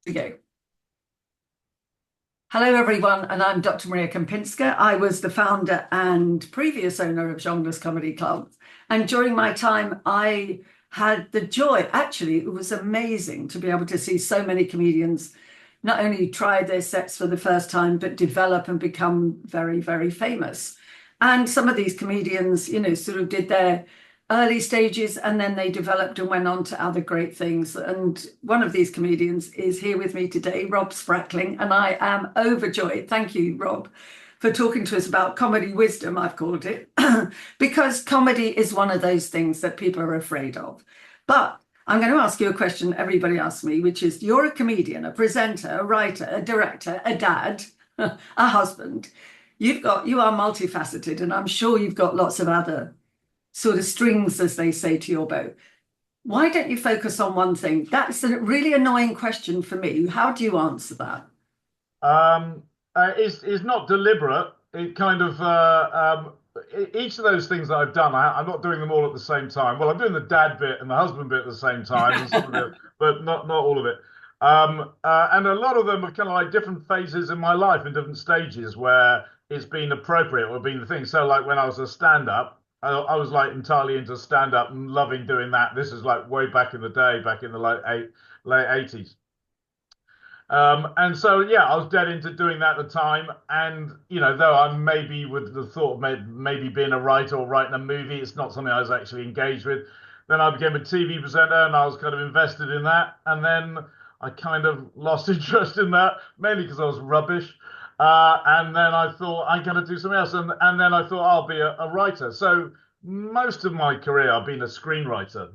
We go. Hello, everyone, and I'm Dr. Maria Kempinska. I was the founder and previous owner of Jongleurs Comedy Club. And during my time, I had the joy, actually, it was amazing to be able to see so many comedians not only try their sets for the first time, but develop and become very, very famous. And some of these comedians, sort of did their early stages and then they developed and went on to other great things. And one of these comedians is here with me today, Rob Sprackling, and I am overjoyed. Thank you, Rob, for talking to us about comedy wisdom, I've called it, because comedy is one of those things that people are afraid of. But I'm going to ask you a question everybody asks me, which is you're a comedian, a presenter, a writer, a director, a dad, a husband. You are multifaceted, and I'm sure you've got lots of other sort of strings, as they say, to your bow. Why don't you focus on one thing? That's a really annoying question for me. How do you answer that? Um, it's not deliberate. It kind of each of those things that I've done, I'm not doing them all at the same time. Well, I'm doing the dad bit and the husband bit at the same time, and some of it, but not all of it. And a lot of them are kind of like different phases in my life and different stages where it's been appropriate or been the thing. So, like when I was a stand-up, I was like entirely into stand-up and loving doing that. This is like way back in the day, back in the late 80s. And so, yeah, I was dead into doing that at the time. And, though I maybe would have thought of maybe being a writer or writing a movie, it's not something I was actually engaged with. Then I became a TV presenter and I was kind of invested in that. And then I kind of lost interest in that, mainly because I was rubbish. And then I thought, I'm going to do something else. And then I thought, I'll be a writer. So most of my career, I've been a screenwriter.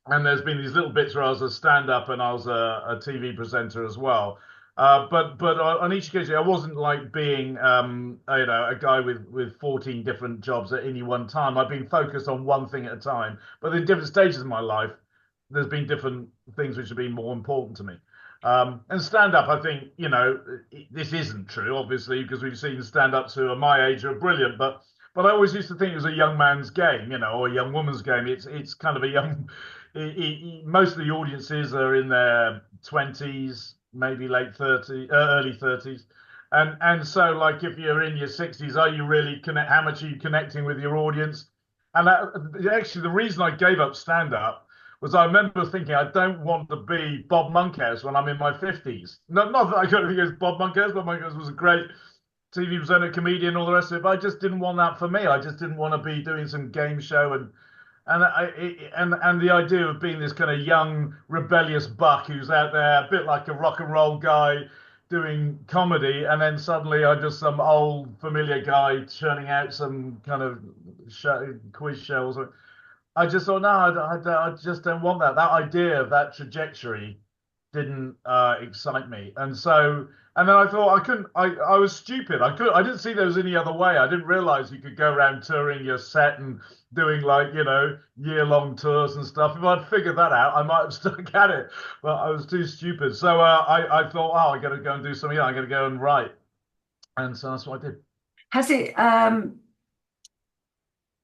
And there's been these little bits where I was a stand-up and I was a TV presenter as well. But on each occasion, I wasn't like being a guy with 14 different jobs at any one time. I've been focused on one thing at a time. But in different stages of my life, there's been different things which have been more important to me. And stand-up, I think, this isn't true, obviously, because we've seen stand-ups who are my age who are brilliant, but I always used to think it was a young man's game, or a young woman's game. It's kind of a young. Most of the audiences are in their 20s, maybe late 30s, early 30s, and so like if you're in your 60s, are you really connect? How much are you connecting with your audience? And actually, the reason I gave up stand up was I remember thinking I don't want to be Bob Monkhouse when I'm in my 50s. Not that I don't think it's Bob Monkhouse. Bob Monkhouse was a great TV presenter, comedian, all the rest of it. But I just didn't want that for me. I just didn't want to be doing some game show and the idea of being this kind of young rebellious buck who's out there, a bit like a rock and roll guy doing comedy, and then suddenly I'm just some old familiar guy churning out some kind of quiz show or something. I just thought, no, I just don't want that. That idea of that trajectory didn't excite me. And then I thought I couldn't, I was stupid. I didn't see there was any other way. I didn't realize you could go around touring your set and doing like, year-long tours and stuff. If I'd figured that out, I might have stuck at it, but I was too stupid. So I thought, oh, I got to go and do something. I got to go and write. And so that's what I did. Has it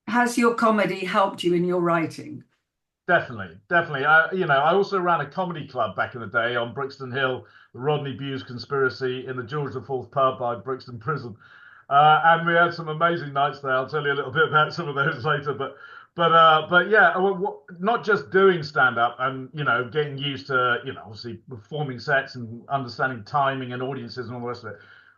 has your comedy helped you in your writing? Definitely, definitely. I also ran a comedy club back in the day on Brixton Hill, the Rodney Bewes Conspiracy in the George IV pub by Brixton Prison, and we had some amazing nights there. I'll tell you a little bit about some of those later. But yeah, not just doing stand up and getting used to obviously performing sets and understanding timing and audiences and all the rest of it.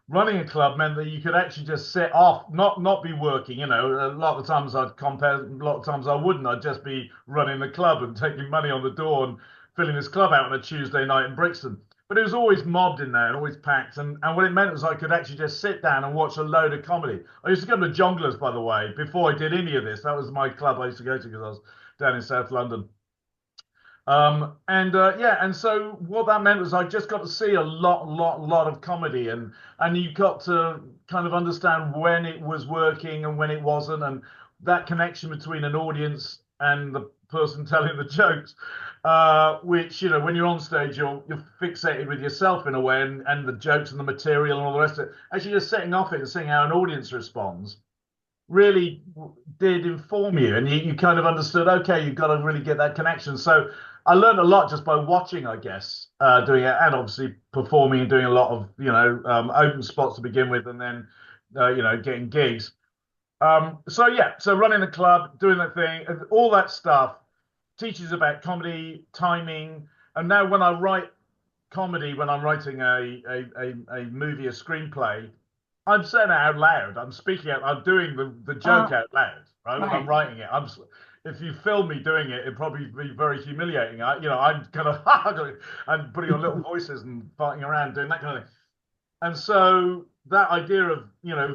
Running a club meant that you could actually just sit off, not be working. A lot of the times I'd compare, a lot of times I wouldn't. I'd just be running the club and taking money on the door and filling this club out on a Tuesday night in Brixton. But it was always mobbed in there and always packed. And what it meant was I could actually just sit down and watch a load of comedy. I used to go to Jongleurs, by the way, before I did any of this. That was my club I used to go to because I was down in South London. Yeah, and so what that meant was I just got to see a lot of comedy, and you got to kind of understand when it was working and when it wasn't, and that connection between an audience and the person telling the jokes, which when you're on stage, you're fixated with yourself in a way, and the jokes and the material and all the rest of it. Actually, just setting off it and seeing how an audience responds really did inform you, and you kind of understood, okay, you've got to really get that connection. So I learned a lot just by watching, I guess, doing it, and obviously performing and doing a lot of, open spots to begin with, and then, getting gigs. So yeah, so running the club, doing that thing, all that stuff teaches about comedy, timing, and now when I write comedy, when I'm writing a movie, a screenplay, I'm saying it out loud. I'm speaking out. I'm doing the joke Ah, out loud, right? When I'm right. writing it, if you film me doing it, it'd probably be very humiliating. I'm kind of I'm putting on little voices and farting around, doing that kind of thing. And so that idea of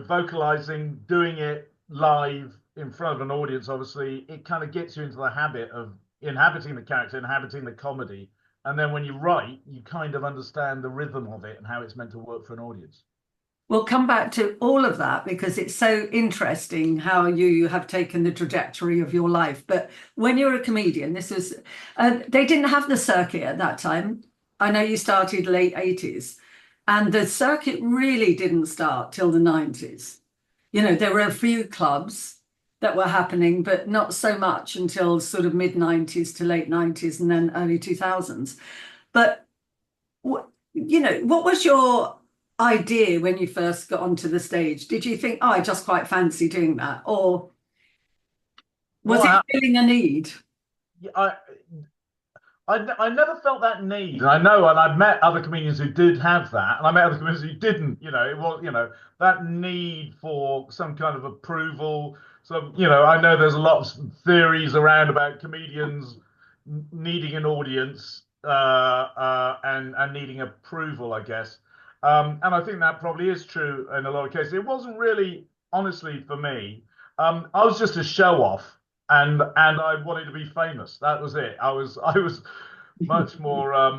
vocalizing, doing it live in front of an audience, obviously, it kind of gets you into the habit of inhabiting the character, inhabiting the comedy, and then when you write, you kind of understand the rhythm of it and how it's meant to work for an audience. We'll come back to all of that because it's so interesting how you have taken the trajectory of your life. But when you're a comedian, they didn't have the circuit at that time. I know you started late 80s, and the circuit really didn't start till the 90s. There were a few clubs that were happening, but not so much until sort of mid 90s to late 90s and then early 2000s. But what was your idea when you first got onto the stage? Did you think, oh, I just quite fancy doing that? Or was What it happened? feeling a need? I never felt that need, and I know, and I've met other comedians who did have that, and I met other comedians who didn't. It was, that need for some kind of approval. So, I know there's a lot of theories around about comedians needing an audience and needing approval, I guess. And I think that probably is true in a lot of cases. It wasn't really, honestly, for me. I was just a show off, and I wanted to be famous. That was it. I was much more I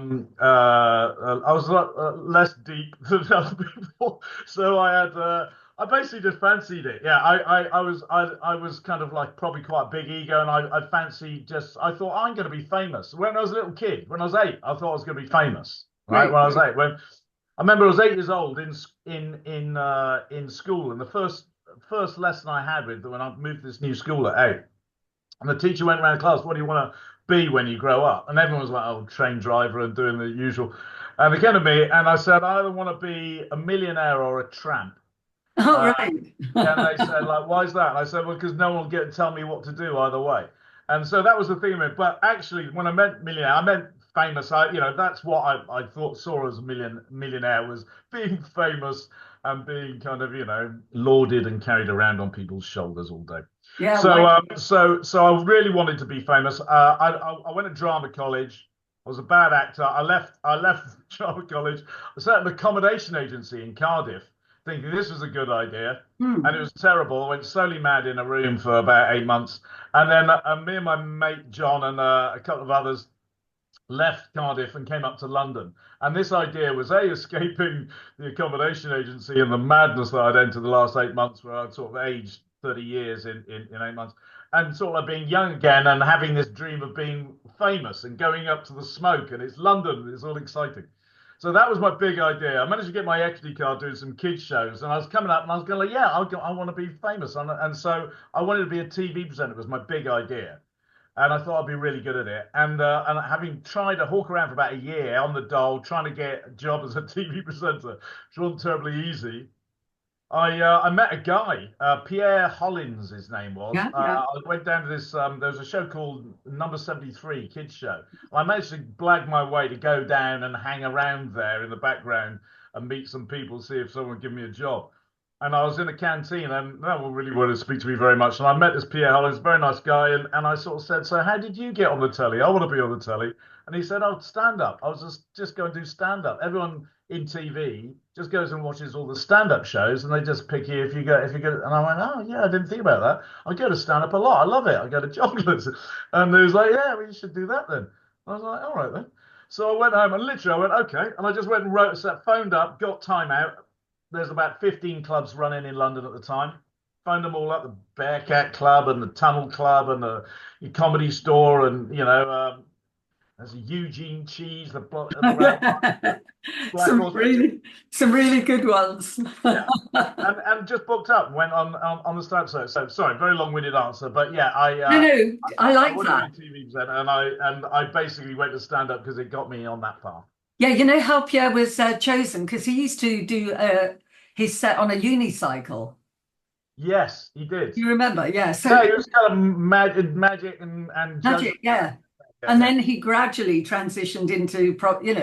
was a lot less deep than other people, so I basically just fancied it. Yeah, I was kind of like probably quite a big ego, and I fancied just I thought I'm going to be famous. When I was a little kid, when I was 8, I thought I was going to be famous. Right, Great. when I was 8, when I remember I was 8 years old in school, and the first lesson I had with when I moved to this new school at 8. And the teacher went around the class, what do you want to be when you grow up? And everyone was like, oh, train driver and doing the usual. And they came to me and I said, I either want to be a millionaire or a tramp. All Uh, right. and they said, like, why is that? And I said, well, because no one will get to tell me what to do either way. And so that was the thing of it. But actually, when I meant millionaire, I meant famous. That's what I thought saw as a millionaire was being famous and being kind of, lauded and carried around on people's shoulders all day. Yeah, So, like so I really wanted to be famous. I went to drama college. I was a bad actor. I left drama college. I set an accommodation agency in Cardiff, thinking this was a good idea, and it hmm. was terrible. I went slowly mad in a room for about 8 months, and then me and my mate John and a couple of others left Cardiff and came up to London. And this idea was escaping the accommodation agency and the madness that I'd entered the last 8 months, where I'd sort of aged 30 years in 8 months, and sort of being young again and having this dream of being famous and going up to the smoke. And it's London, it's all exciting. So that was my big idea. I managed to get my equity card doing some kids shows, and I was coming up and I was going like, yeah, I want to be famous, and so I wanted to be a TV presenter. Was my big idea, and I thought I'd be really good at it. And having tried to hawk around for about a year on the dole, trying to get a job as a TV presenter, which wasn't terribly easy. I met a guy, Pierre Hollins, his name was. Yeah, yeah. I went down to this. There was a show called Number 73 Kids Show. I managed to blag my way to go down and hang around there in the background and meet some people, see if someone would give me a job. And I was in a canteen, and no one really wanted to speak to me very much. And I met this Pierre Hollins, very nice guy, and I sort of said, "So, how did you get on the telly? I want to be on the telly." And he said, "Oh, stand up." I was just going to do stand up. Everyone in TV just goes and watches all the stand-up shows, and they just pick you if you go. And I went, oh yeah, I didn't think about that. I go to stand-up a lot. I love it. I go to Chocolates, and he was like, yeah, well, you should do that then. I was like, all right then. So I went home and literally I went, okay, and I just went and phoned up, got time out. There's about 15 clubs running in London at the time. Phoned them all up, the Bearcat Club and the Tunnel Club and the Comedy Store, and There's a Eugene cheese, the round black Some horse. some really good ones. Yeah, and just booked up, went on the stand. So sorry, very long-winded answer, but yeah, No, no, I I like wanted to be a that. TV presenter, and I basically went to stand up because it got me on that path. Yeah, you know how Pierre was chosen because he used to do his set on a unicycle. Yes, he did. You remember? Yeah. So Yeah, he was kind of magic and magic, judging. yeah. Yeah, And yeah, then he gradually transitioned into,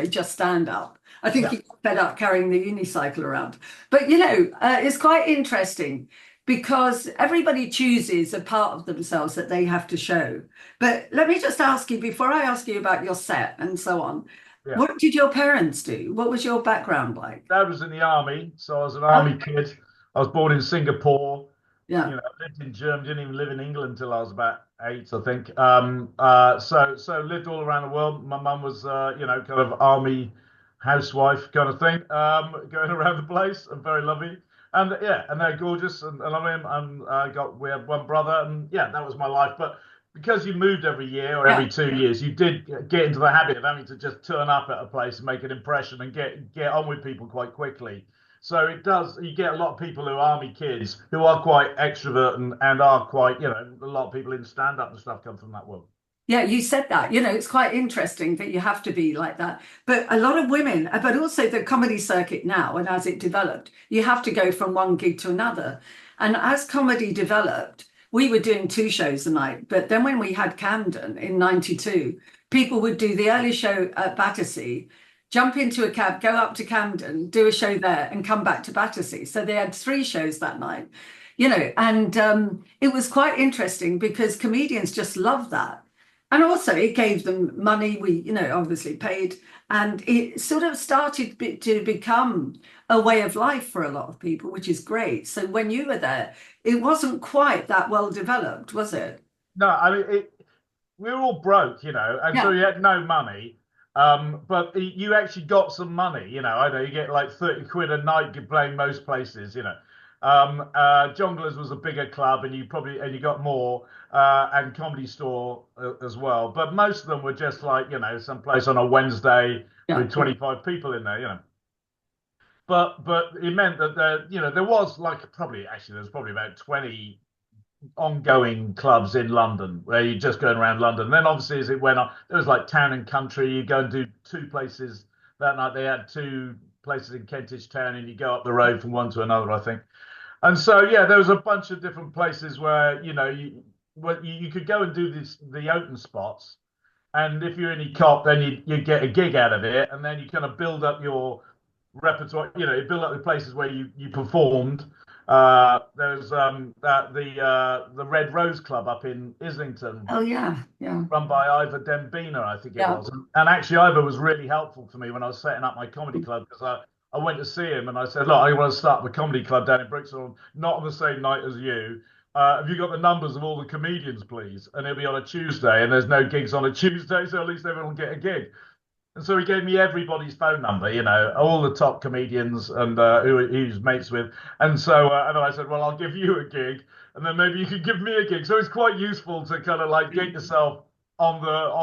just stand up. I think yeah. he got fed up carrying the unicycle around. But, it's quite interesting because everybody chooses a part of themselves that they have to show. But let me just ask you, before I ask you about your set and so on, Yeah. what did your parents do? What was your background like? Dad was in the army, so I was an Oh, army kid. I was born in Singapore. yeah, Lived in Germany, didn't even live in England until I was about 8, I think. So lived all around the world. My mum was, kind of army housewife kind of thing, going around the place, and very lovely. And yeah, and they're gorgeous, and I mean, we had one brother, and yeah, that was my life. But because you moved every year or yeah. every 2 years, you did get into the habit of having to just turn up at a place and make an impression and get on with people quite quickly. So it does. You get a lot of people who are army kids who are quite extrovert and are quite, a lot of people in stand up and stuff come from that world. Yeah, you said that. It's quite interesting that you have to be like that. But a lot of women, but also the comedy circuit now, and as it developed, you have to go from one gig to another. And as comedy developed, we were doing 2 shows a night. But then when we had Camden in 92, people would do the early show at Battersea, jump into a cab, go up to Camden, do a show there, and come back to Battersea. So they had 3 shows that night, and it was quite interesting because comedians just love that. And also, it gave them money. We, obviously paid, and it sort of started to become a way of life for a lot of people, which is great. So when you were there, it wasn't quite that well developed, was it? No, I mean we were all broke, and so Yeah, you had no money. But you actually got some money, I know you get like 30 quid a night playing most places. Jongleurs was a bigger club, and you got more, and Comedy Store as well. But most of them were just like, some place on a Wednesday yeah. with 25 people in there. But it meant that there was like probably actually there's probably about 20 ongoing clubs in London where you're just going around London. And then obviously as it went on, there was like Town and Country. You go and do 2 places that night. They had 2 places in Kentish Town, and you go up the road from one to another, I think. And so yeah, there was a bunch of different places where you could go and do the open spots, and if you're any cop, then you get a gig out of it, and then you kind of build up your repertoire. You build up the places where you performed. There's the Red Rose Club up in Islington, Oh, yeah, yeah, run by Ivor Dembina, I think it yeah. was. And actually, Ivor was really helpful for me when I was setting up my comedy club, because I went to see him and I said, look, I want to start the comedy club down in Brixton, not on the same night as you. Have you got the numbers of all the comedians, please? And it'll be on a Tuesday, and there's no gigs on a Tuesday, so at least everyone will get a gig. And so he gave me everybody's phone number, all the top comedians and who he's mates with. And so, and then I said, well, I'll give you a gig, and then maybe you can give me a gig. So it's quite useful to kind of like get yourself on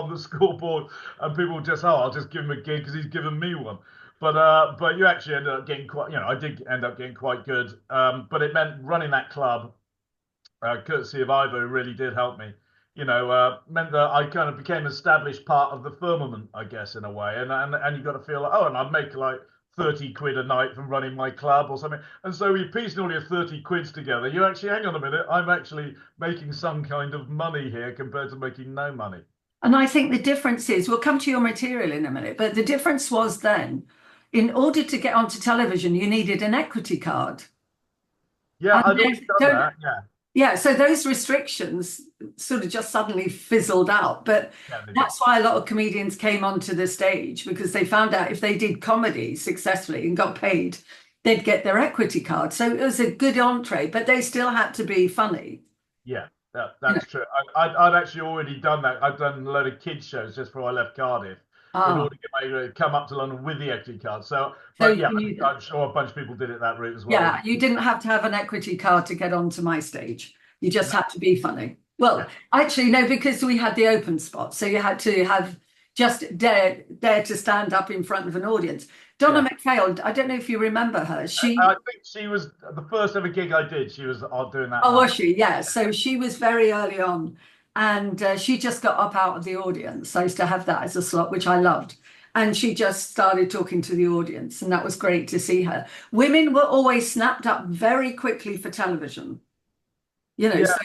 the scoreboard, and people just, oh, I'll just give him a gig because he's given me one. But you actually ended up getting quite, I did end up getting quite good. But it meant running that club, courtesy of Ivo, who really did help me. Meant that I kind of became an established part of the firmament, I guess, in a way. And you got to feel like, oh, and I'd make like 30 quid a night from running my club or something. And so we pieced all your 30 quids together. You actually, hang on a minute, I'm actually making some kind of money here compared to making no money. And I think the difference is, we'll come to your material in a minute, but the difference was then, in order to get onto television, you needed an equity card. Yeah, And I'd always done don't, that. Yeah, yeah, so those restrictions sort of just suddenly fizzled out. But yeah, they did. that's why a lot of comedians came onto the stage, because they found out if they did comedy successfully and got paid, they'd get their equity card. So it was a good entree, but they still had to be funny. Yeah, You know. that's true. I'd actually already done that. I'd done a load of kids shows just before I left Cardiff in Ah, order to get my come up to London with the equity card. So, so but you yeah, knew that. I'm sure a bunch of people did it that route as well. Yeah, you didn't have to have an equity card to get onto my stage. You just No, had to be funny. yeah, Well, actually, no, because we had the open spot. So you had to have just dare to stand up in front of an audience. Donna Yeah. McPhail, I don't know if you remember her. I think she was the first ever gig I did. She was doing that Oh, night. was she? Yeah. So she was very early on, and she just got up out of the audience. I used to have that as a slot, which I loved. And she just started talking to the audience, and that was great to see her. Women were always snapped up very quickly for television, Yeah. so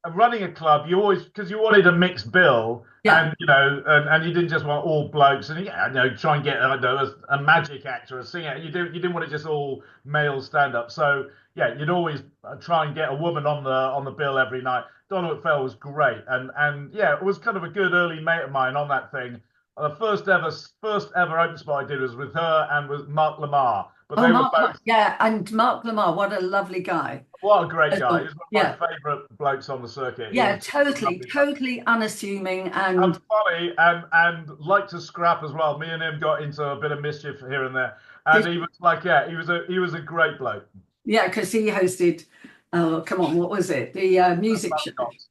And running a club, you always because you wanted a mixed bill, yeah. and and you didn't just want all blokes, and yeah, try and get I don't know, a magic actor, a singer. You didn't want it just all male stand up. So yeah, you'd always try and get a woman on the bill every night. Donna McPhail was great, and yeah, it was kind of a good early mate of mine on that thing. The first ever open spot I did was with her and with Mark Lamar, but Oh, they were both Yeah, and Mark Lamar, what a lovely guy what a great as guy. well. He's one Yeah, of my favorite blokes on the circuit. He yeah, was just a totally, lovely guy. totally unassuming, And and funny and like to scrap as well. Me and him got into a bit of mischief here and there. And did, he was like, yeah, he was a great bloke. yeah, because he hosted. Oh, come on, what was it? The music show. Buzzcocks.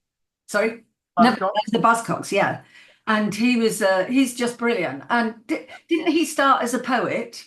Sorry, no, Buzzcocks? that's the Buzzcocks. Yeah, and he's just brilliant. And didn't he start as a poet?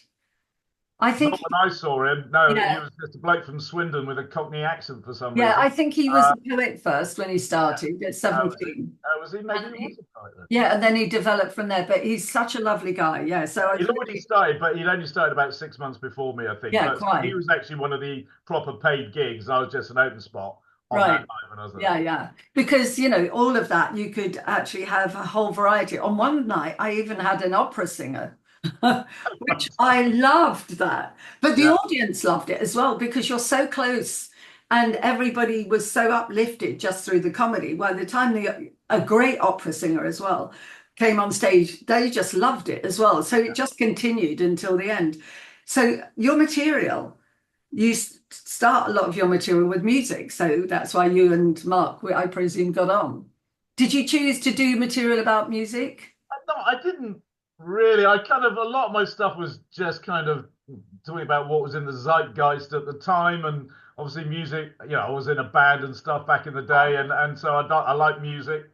I think. Not when I saw him. No, he Yeah, was just a bloke from Swindon with a Cockney accent for some yeah, reason. I think he was Uh, a poet first when he yeah. started at Was he? 17. Was he? Maybe And he was a poet then. yeah, and then he developed from there. But he's such a lovely guy. Yeah, so I He'd already really, started, but he'd only started about 6 months before me, I think. yeah, But so he quite was actually one of the proper paid gigs. I was just an open spot on that right. night when I was there. Yeah, yeah. Because, all of that, you could actually have a whole variety. On one night, I even had an opera singer, which I loved that. But the Yeah. audience loved it as well because you're so close and everybody was so uplifted just through the comedy. By the time a great opera singer as well came on stage, they just loved it as well. So it just continued until the end. So your material you start a lot of your material with music, so that's why you and Mark, I presume, got on. Did you choose to do material about music? No, I didn't really. I kind of a lot of my stuff was just kind of talking about what was in the zeitgeist at the time, and obviously music. I was in a band and stuff back in the day, and so I like music.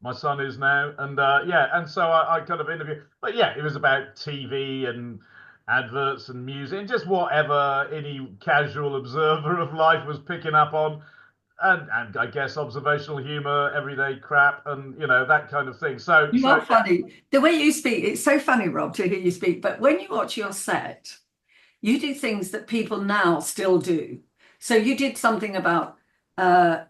My son is now, and yeah, and so I kind of interview. But yeah, it was about TV and adverts and music and just whatever any casual observer of life was picking up on. And I guess observational humor, everyday crap, and that kind of thing. So You so are funny. The way you speak, it's so funny, Rob, to hear you speak. But when you watch your set, you do things that people now still do. So you did something about uh,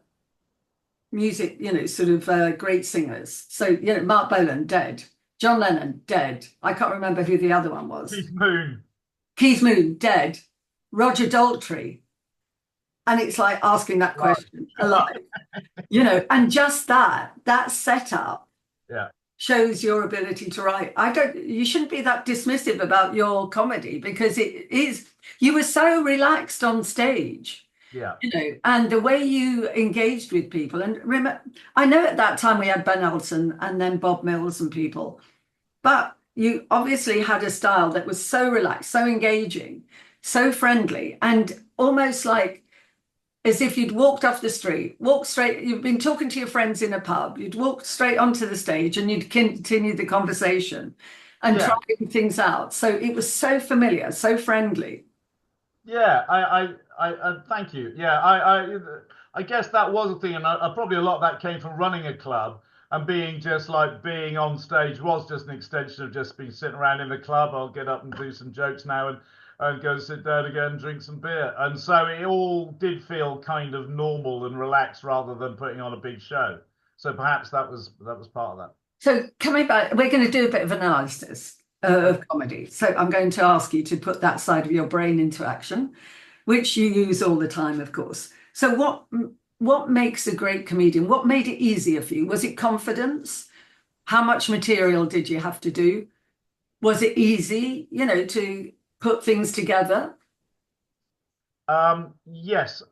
music, sort of great singers. So, Mark Bolan, dead. John Lennon, dead. I can't remember who the other one was. Keith Moon. Keith Moon, dead. Roger Daltrey. And it's like asking that Right. question alive, and just that setup Yeah. shows your ability to write. You shouldn't be that dismissive about your comedy because it is, you were so relaxed on stage, Yeah. and the way you engaged with people. And remember, I know at that time we had Ben Elton and then Bob Mills and people, but you obviously had a style that was so relaxed, so engaging, so friendly, and almost like as if you'd walked off the street, walked straight, you've been talking to your friends in a pub, you'd walk straight onto the stage and you'd continue the conversation and Yeah. trying things out. So it was so familiar, so friendly. Yeah. I thank you. Yeah. I guess that was a thing, and probably a lot of that came from running a club and being on stage was just an extension of just being sitting around in the club. I'll get up and do some jokes now and go sit down again and drink some beer. And so it all did feel kind of normal and relaxed rather than putting on a big show. So perhaps that was part of that. So coming back, we're going to do a bit of analysis of comedy. So I'm going to ask you to put that side of your brain into action, which you use all the time, of course. So what makes a great comedian? What made it easier for you? Was it confidence? How much material did you have to do? Was it easy, to put things together? Yes,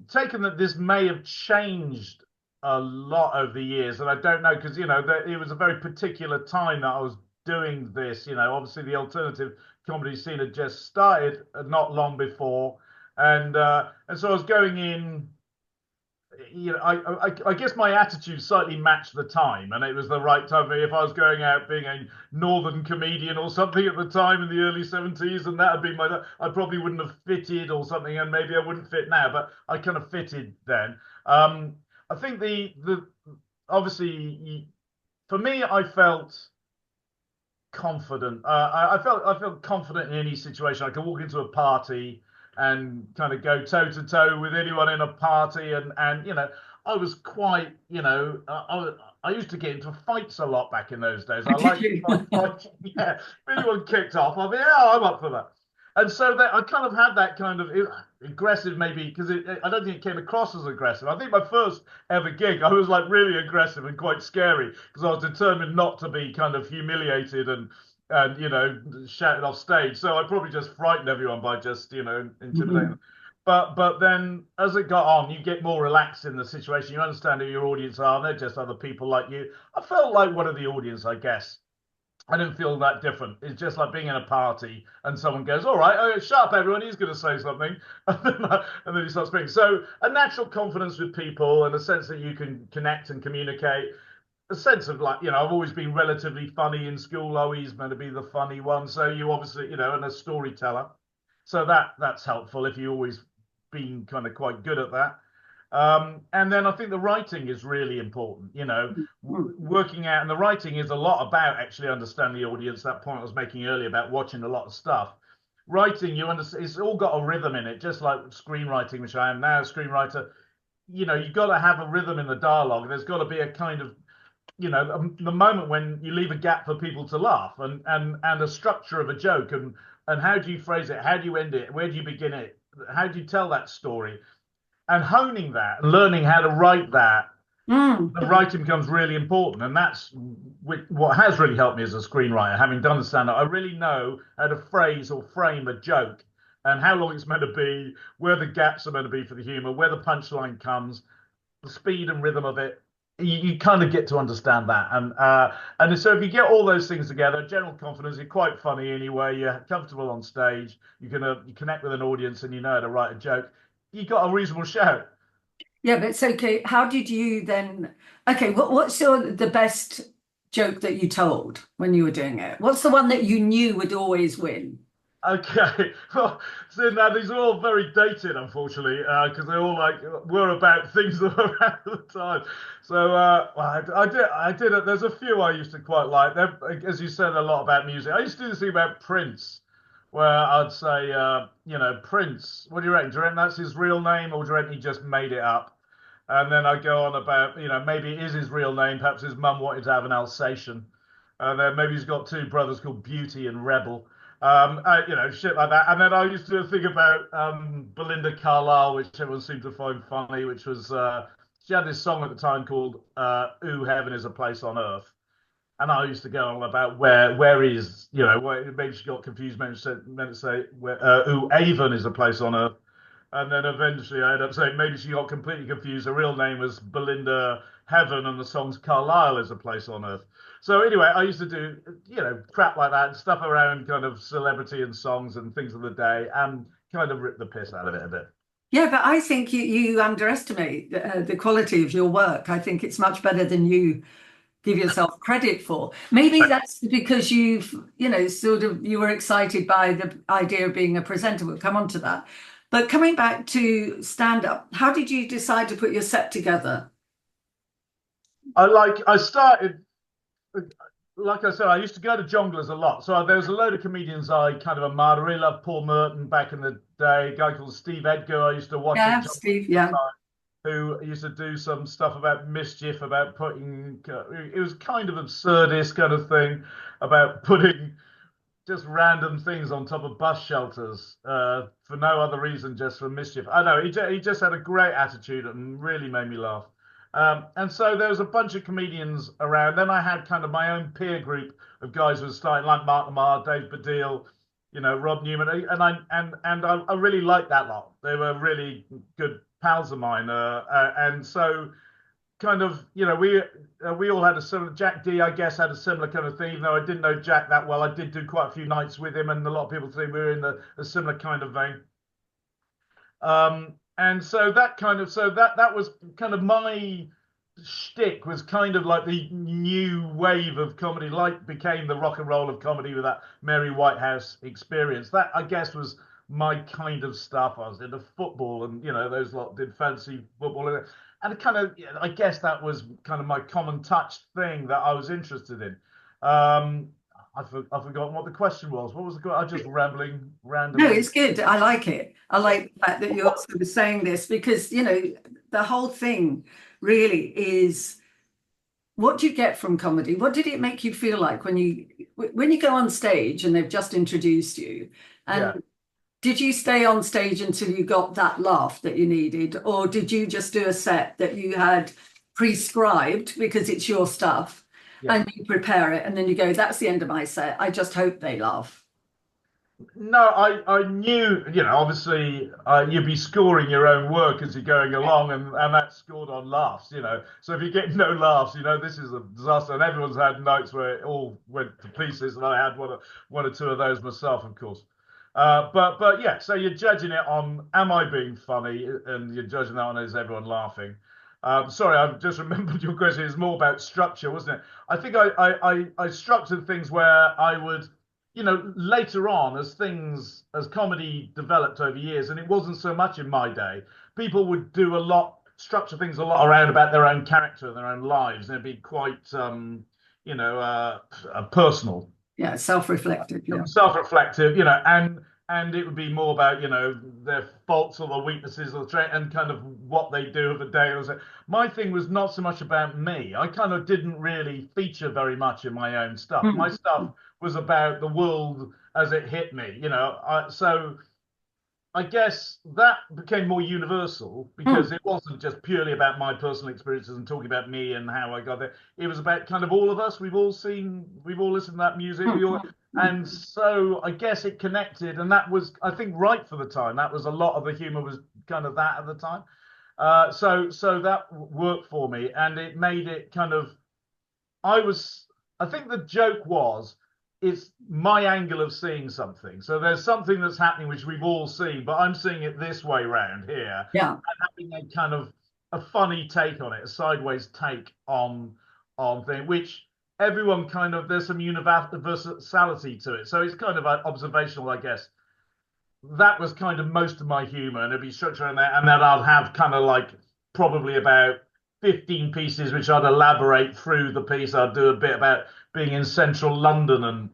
taken that this may have changed a lot over the years, and I don't know because that it was a very particular time that I was doing this. Obviously the alternative comedy scene had just started not long before, and so I was going in. I guess my attitude slightly matched the time, and it was the right time for me. If I was going out being a northern comedian or something at the time in the early 70s, and that would be I probably wouldn't have fitted or something, and maybe I wouldn't fit now, but I kind of fitted then. I think the obviously for me, I felt confident. I felt confident in any situation. I could walk into a party and kind of go toe to toe with anyone in a party, and I was quite I used to get into fights a lot back in those days. I Did liked you? fighting. Yeah, if anyone kicked off, I'd be yeah, I'm up for that. And so that I kind of had that kind of aggressive, maybe because I don't think it came across as aggressive. I think my first ever gig, I was like really aggressive and quite scary because I was determined not to be kind of humiliated and shouted off stage. So I probably just frightened everyone by just intimidating Mhm. them. But then as it got on, you get more relaxed in the situation. You understand who your audience are, and they're just other people like you. I felt like one of the audience, I guess. I didn't feel that different. It's just like being in a party and someone goes, "All right, oh, shut up, everyone. He's going to say something," and then he starts speaking. So a natural confidence with people and a sense that you can connect and communicate. A sense of like, I've always been relatively funny in school. Always meant to be the funny one. So you obviously, and a storyteller. So that's helpful if you always been kind of quite good at that. And then I think the writing is really important, Mhm. working out, and the writing is a lot about actually understanding the audience. That point I was making earlier about watching a lot of stuff. Writing, you understand, it's all got a rhythm in it, just like screenwriting, which I am now a screenwriter. You've got to have a rhythm in the dialogue. There's got to be a kind of the moment when you leave a gap for people to laugh and a structure of a joke and how do you phrase it, how do you end it, where do you begin it, how do you tell that story, and honing that and learning how to write that. Mm. The writing becomes really important, and that's what has really helped me as a screenwriter. Having done the stand-up, I really know how to phrase or frame a joke and how long it's meant to be, where the gaps are meant to be for the humor, where the punchline comes, the speed and rhythm of it. You kind of get to understand that, and so if you get all those things together, general confidence, you're quite funny anyway, you're comfortable on stage, you connect with an audience, and you know how to write a joke. You got a reasonable shout. Yeah, but it's okay. How did you then? Okay, what's the best joke that you told when you were doing it? What's the one that you knew would always win? Okay, well, so now these are all very dated, unfortunately, because they all like were about things that were around at the time. So well, I did it. There's a few I used to quite like. They're, as you said, a lot about music. I used to do this thing about Prince, where I'd say, Prince. What do you reckon? Do you reckon that's his real name, or do you reckon he just made it up? And then I go on about, maybe it is his real name. Perhaps his mum wanted to have an Alsatian. And then maybe he's got two brothers called Beauty and Rebel. Shit like that. And then I used to think about Belinda Carlisle, which everyone seemed to find funny, which was she had this song at the time called "Ooh, Heaven Is a Place on Earth," and I used to go on about where is maybe she got confused, meant to say where "Ooh, Avon is a place on Earth," and then eventually I ended up saying maybe she got completely confused. Her real name was Belinda Heaven, and the song's Carlisle is a place on Earth. So anyway, I used to do crap like that, stuff around kind of celebrity and songs and things of the day, and kind of rip the piss out of it a bit. Yeah, but I think you underestimate the quality of your work. I think it's much better than you give yourself credit for. Maybe that's because sort of you were excited by the idea of being a presenter. We'll come on to that. But coming back to stand up, how did you decide to put your set together? I started like I said, I used to go to Jongleurs a lot. So there was a load of comedians I kind of admired. I really loved Paul Merton back in the day. A guy called Steve Edgar I used to watch at Yeah, Jongleurs Steve. all the Yeah. time, who used to do some stuff about mischief, about putting. It was kind of absurdist kind of thing about putting just random things on top of bus shelters for no other reason, just for mischief. I know he just had a great attitude and really made me laugh. And so there was a bunch of comedians around. Then I had kind of my own peer group of guys who were starting, like Mark Lamar, Dave Baddiel, Rob Newman, and I really liked that lot. They were really good pals of mine, and so kind of, we all had a similar. Jack D, I guess, had a similar kind of thing. Even though I didn't know Jack that well, I did do quite a few nights with him, and a lot of people think we were in a similar kind of vein. and so that was kind of my shtick, was kind of like the new wave of comedy, like became the rock and roll of comedy with that Mary Whitehouse experience. That, I guess, was my kind of stuff. I was into football, and those lot did fancy football, and it kind of, I guess that was kind of my common touch thing that I was interested in. I've forgotten what the question was. What was the question? I'm just rambling No, randomly. it's good. I like it. I like the fact that you're sort of saying this because, the whole thing really is what do you get from comedy? What did it make you feel like when you go on stage and they've just introduced you? Yeah. And did you stay on stage until you got that laugh that you needed, or did you just do a set that you had prescribed because it's your stuff Yeah. and you prepare it and then you go, that's the end of my set. I just hope they laugh. No, I knew, obviously, you'd be scoring your own work as you're going along, and that's scored on laughs. So if you get no laughs, this is a disaster. And everyone's had nights where it all went to pieces, and I had one or two of those myself, of course. But yeah, so you're judging it on, am I being funny, and you're judging that on, is everyone laughing? Sorry, I've just remembered your question. It's more about structure, wasn't it? I think I structured things where I would, later on, as comedy developed over years, and it wasn't so much in my day, people would do a lot, structure things a lot around about their own character, their own lives, and it'd be quite, personal, Yeah, self-reflective. Yeah. self-reflective, and it would be more about, their faults or their weaknesses or and kind of what they do of a day or so. My thing was not so much about me. I kind of didn't really feature very much in my own stuff. My Mm. stuff was about the world as it hit me. So I guess that became more universal because Mm. it wasn't just purely about my personal experiences and talking about me and how I got there. It was about kind of all of us. We've all listened to that music. Mm. Mm. And so I guess it connected, and that was, I think, right for the time. That was a lot of the humor was kind of that at the time. So that worked for me, and it made it kind of. I was. I think the joke was, it's my angle of seeing something. So there's something that's happening which we've all seen, but I'm seeing it this way round here, Yeah. and having a kind of a funny take on it, a sideways take on thing, which everyone kind of, there's some universality to it. So it's kind of observational, I guess. That was kind of most of my humor, and it'd be structured in there, and then I'll have kind of like probably about 15 pieces which I'd elaborate through the piece. I'd do a bit about being in central London,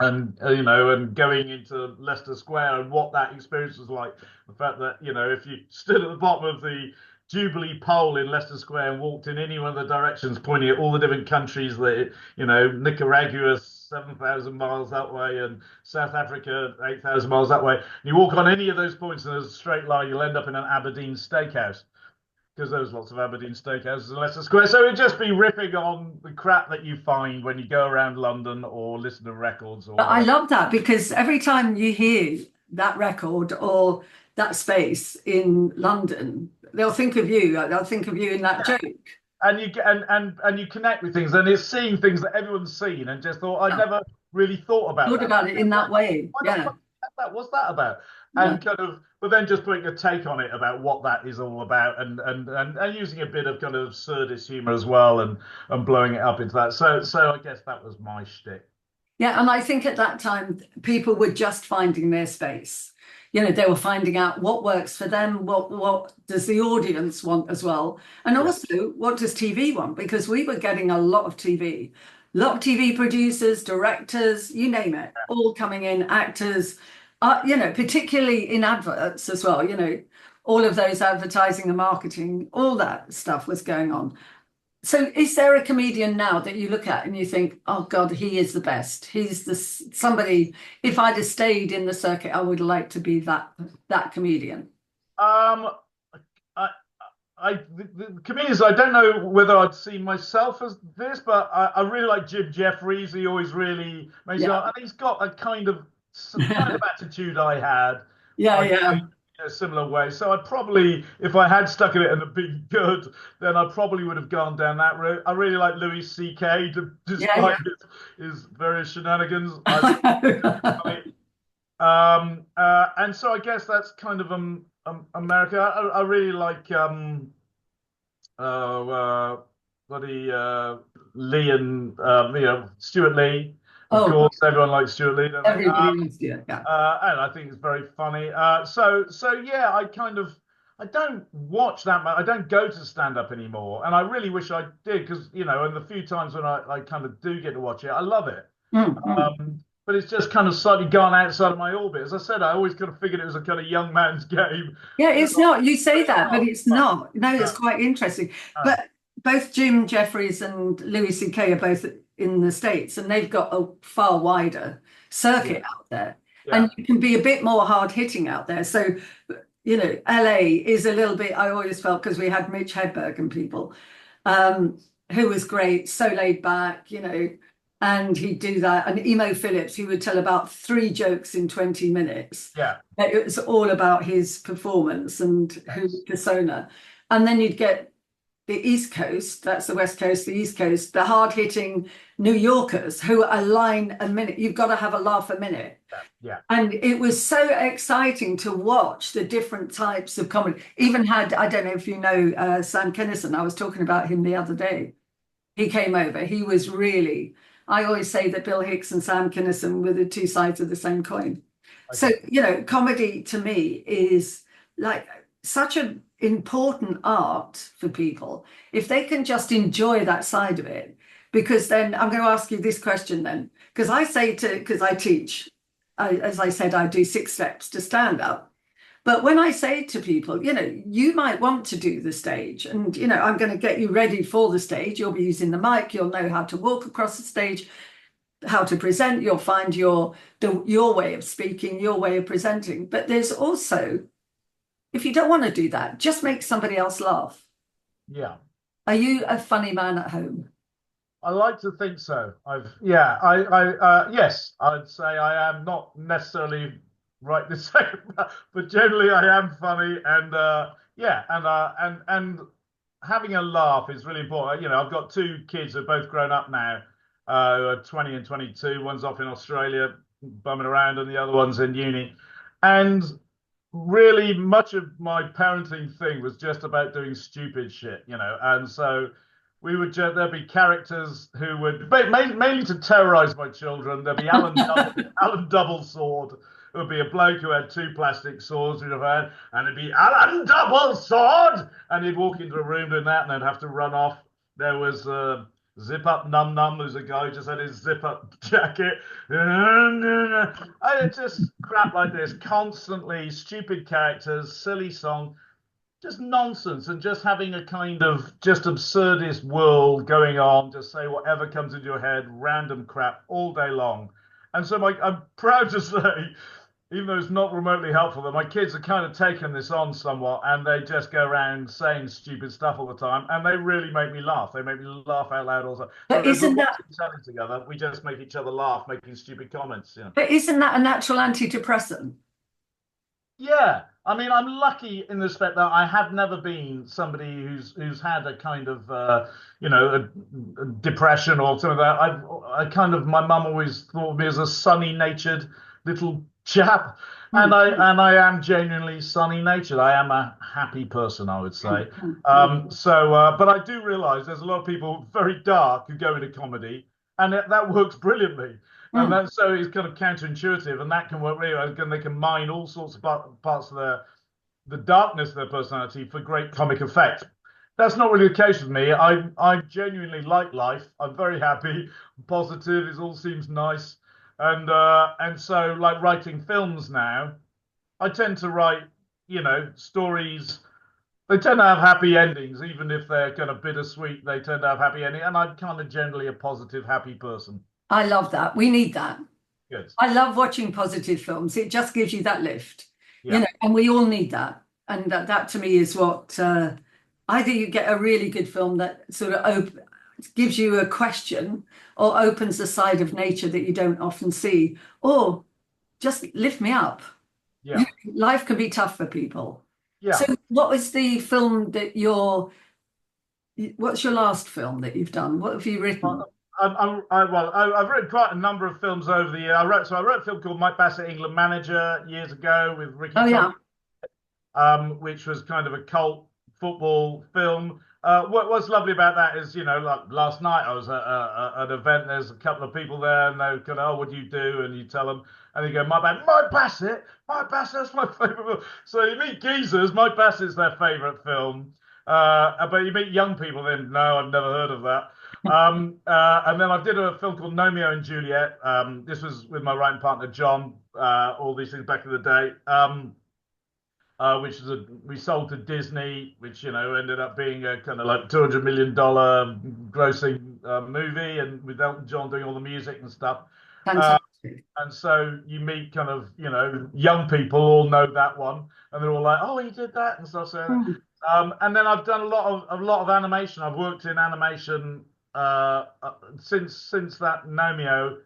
and going into Leicester Square and what that experience was like. The fact that, if you stood at the bottom of the Jubilee pole in Leicester Square and walked in any one of the directions, pointing at all the different countries that, Nicaragua 7,000 miles that way, and South Africa 8,000 miles that way. You walk on any of those points in a straight line, you'll end up in an Aberdeen steakhouse, because there's lots of Aberdeen steakhouses in Leicester Square. So it'd just be ripping on the crap that you find when you go around London or listen to records or But I whatever. love that because every time you hear that record or that space in London, they'll think of you. They'll think of you in that joke. And you get and you connect with things, and it's seeing things that everyone's seen and just thought, I'd Yeah. never really thought about Thought that. about it in that way. Why the Yeah. fuck is that? What's that about? Yeah. And kind of, but then just putting a take on it about what that is all about, and using a bit of kind of absurdist humor as well, and blowing it up into that. So I guess that was my shtick. Yeah, and I think at that time people were just finding their space. They were finding out what works for them, what does the audience want as well, and Yeah. also what does TV want? Because we were getting a lot of TV producers, directors, you name it, all coming in, actors, particularly in adverts as well. All of those advertising and marketing, all that stuff was going on. So, is there a comedian now that you look at and you think, "Oh God, he is the best. He's the somebody. If I'd have stayed in the circuit, I would like to be that comedian." Um, I, the comedians, I don't know whether I'd see myself as this, but I really like Jim Jeffries. He always really makes you Yeah, laugh, and he's got a kind of attitude I had. yeah, I yeah, think in a similar way. So I'd probably, if I had stuck in it and been good, then I probably would have gone down that route. I really like Louis C.K. yeah, Despite his various shenanigans. yeah. And so I guess that's kind of America. I really like uh, uh, bloody Lee and Stuart Lee. Of Oh, course, everyone likes Stuart Lee, don't they? everybody loves you. Yeah. And I think it's very funny. So yeah, I don't watch that much. I don't go to stand up anymore, and I really wish I did because and the few times when I kind of do get to watch it, I love it. Mm, mm. But it's just kind of slightly gone outside of my orbit. As I said, I always kind of figured it was a kind of young man's game. Yeah, it's not. You But say it's that, but not. it's not. No, it's No, quite interesting. no. But both Jim Jeffries and Louis C.K. are both in the States, and they've got a far wider Yeah, circuit out there. yeah, And you can be a bit more hard hitting out there. So, LA is a little bit, I always felt, because we had Mitch Hedberg and people, um, who was great, so laid back, and he'd do that. And Emo Phillips, he would tell about 3 jokes in 20 minutes. yeah. It was all about his performance and who Yes, persona. And then you'd get the East Coast, that's the West Coast, the East Coast, the hard hitting New Yorkers who are a line a minute. You've got to have a laugh a minute. yeah, yeah. And it was so exciting to watch the different types of comedy. Even had, I don't know if you know Sam Kinison, I was talking about him the other day. He came over. He was really, I always say that Bill Hicks and Sam Kinison were the two sides of the same coin. So, Okay. comedy to me is like such an important art for people. If they can just enjoy that side of it, because then I'm going to ask you this question then, because because I teach, as I said, I do 6 steps to stand up. But when I say to people, you might want to do the stage and, I'm going to get you ready for the stage. You'll be using the mic. You'll know how to walk across the stage, how to present. You'll find your way of speaking, your way of presenting. But there's also, if you don't want to do that, just make somebody else laugh. Yeah. Are you a funny man at home? I like to think so. Yes, I'd say I am not necessarily right this second, but generally I am funny, and yeah, and having a laugh is really important. I've got 2 kids who are both grown up now, who are 20 and 22. One's off in Australia bumming around, and the other one's in uni, and really much of my parenting thing was just about doing stupid shit, and so we would just there'd be characters who would mainly to terrorize my children. There'd be Alan Double Sword. It would be a bloke who had 2 plastic swords in his hand, and it'd be Alan Double Sword, and he'd walk into a room doing that, and they'd have to run off. There was Zip Up Num Num. There's a guy who just had his zip up jacket. I just crap like this, constantly stupid characters, silly song, just nonsense, and just having a kind of just absurdist world going on. Just say whatever comes into your head, random crap all day long. And so I'm proud to say, even though it's not remotely helpful, that my kids have kind of taken this on somewhat, and they just go around saying stupid stuff all the time, and they really make me laugh. They make me laugh out loud also. So But as we're isn't that watching telly together, we just make each other laugh, making stupid comments. but isn't that a natural antidepressant? Yeah, I mean, I'm lucky in the respect that I have never been somebody who's had a kind of a depression or something like that. I kind of my mum always thought of me as a sunny-natured little chap, Mm, and I am genuinely sunny-natured. I am a happy person, I would mm, say. mm, mm. But I do realise there's a lot of people very dark who go into comedy, and that works brilliantly. And Mm. that so it's kind of counterintuitive, and that can work really well. They can mine all sorts of parts of the darkness of their personality for great comic effect. That's not really the case with me. I genuinely like life. I'm very happy, positive. It all seems nice, and so like writing films now, I tend to write stories. They tend to have happy endings, even if they're kind of bittersweet. They tend to have happy ending, and I'm kind of generally a positive, happy person. I love that. We need that. Good. I love watching positive films. It just gives you that lift, Yeah. and we all need that. And that to me is what either you get a really good film that sort of gives you a question or opens a side of nature that you don't often see, or just lift me up. Yeah. Life can be tough for people. So, Yeah. what was the film that what's your last film that you've done? What have you written? I've written quite a number of films over the year. I wrote a film called My Bassett England Manager years ago with Ricky Oh, Thompson. yeah. which was kind of a cult football film. What's lovely about that is, like last night I was at an event. There's a couple of people there, and they kind of, oh, what do you do? And you tell them, and they go, my Bassett's my favorite film. So you meet geezers, my Bassett's their favorite film. But you meet young people, then no, I've never heard of that. And then I did a film called Romeo and Juliet. This was with my writing partner John. All these things back in the day. Which is we sold to Disney, which ended up being a kind of like $200 million grossing movie, and with Elton John doing all the music and stuff. Fantastic. And so you meet kind of young people all know that one, and they're all like, "Oh, he did that," and stuff. So, Mm. and then I've done a lot of animation. I've worked in animation since that Nomeo.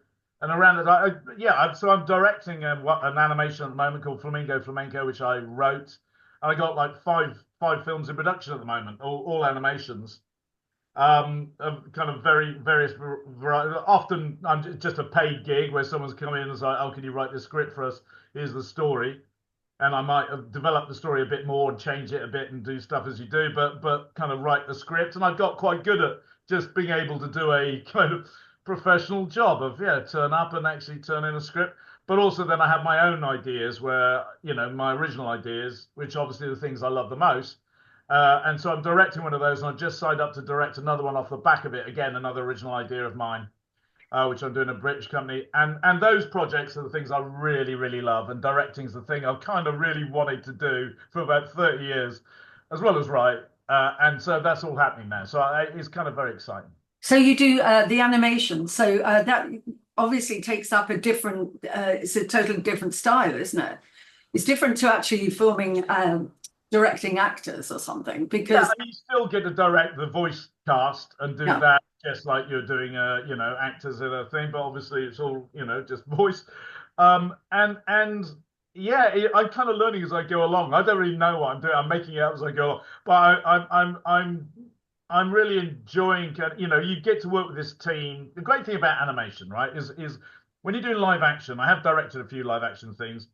And around that, so I'm directing an animation at the moment called Flamenco, which I wrote. And I got like five films in production at the moment, all animations. Of kind of various variety. Often I'm just a paid gig where someone's come in and say, "Oh, can you write this script for us? Here's the story." And I might have developed the story a bit more and change it a bit and do stuff as you do, but kind of write the script. And I've got quite good at just being able to do a kind of professional job of turn up and actually turn in a script. But also then I have my own ideas where my original ideas, which obviously are the things I love the most. And so I'm directing one of those, and I've just signed up to direct another one off the back of it. Again, another original idea of mine, which I'm doing a British company. And those projects are the things I really, really love. And directing's the thing I've kind of really wanted to do for about 30 years, as well as write. And so that's all happening now. So it's kind of very exciting. So you do the animation. So that obviously takes up a different, it's a totally different style, isn't it? It's different to actually filming, directing actors or something, because I mean, you still get to direct the voice cast and do that just like you're doing, actors in a thing, but obviously it's all, just voice. And yeah, I'm kind of learning as I go along. I don't really know what I'm doing. I'm making it up as I go along, but I'm really enjoying, you get to work with this team. The great thing about animation, right, is when you're doing live action. I have directed a few live action things.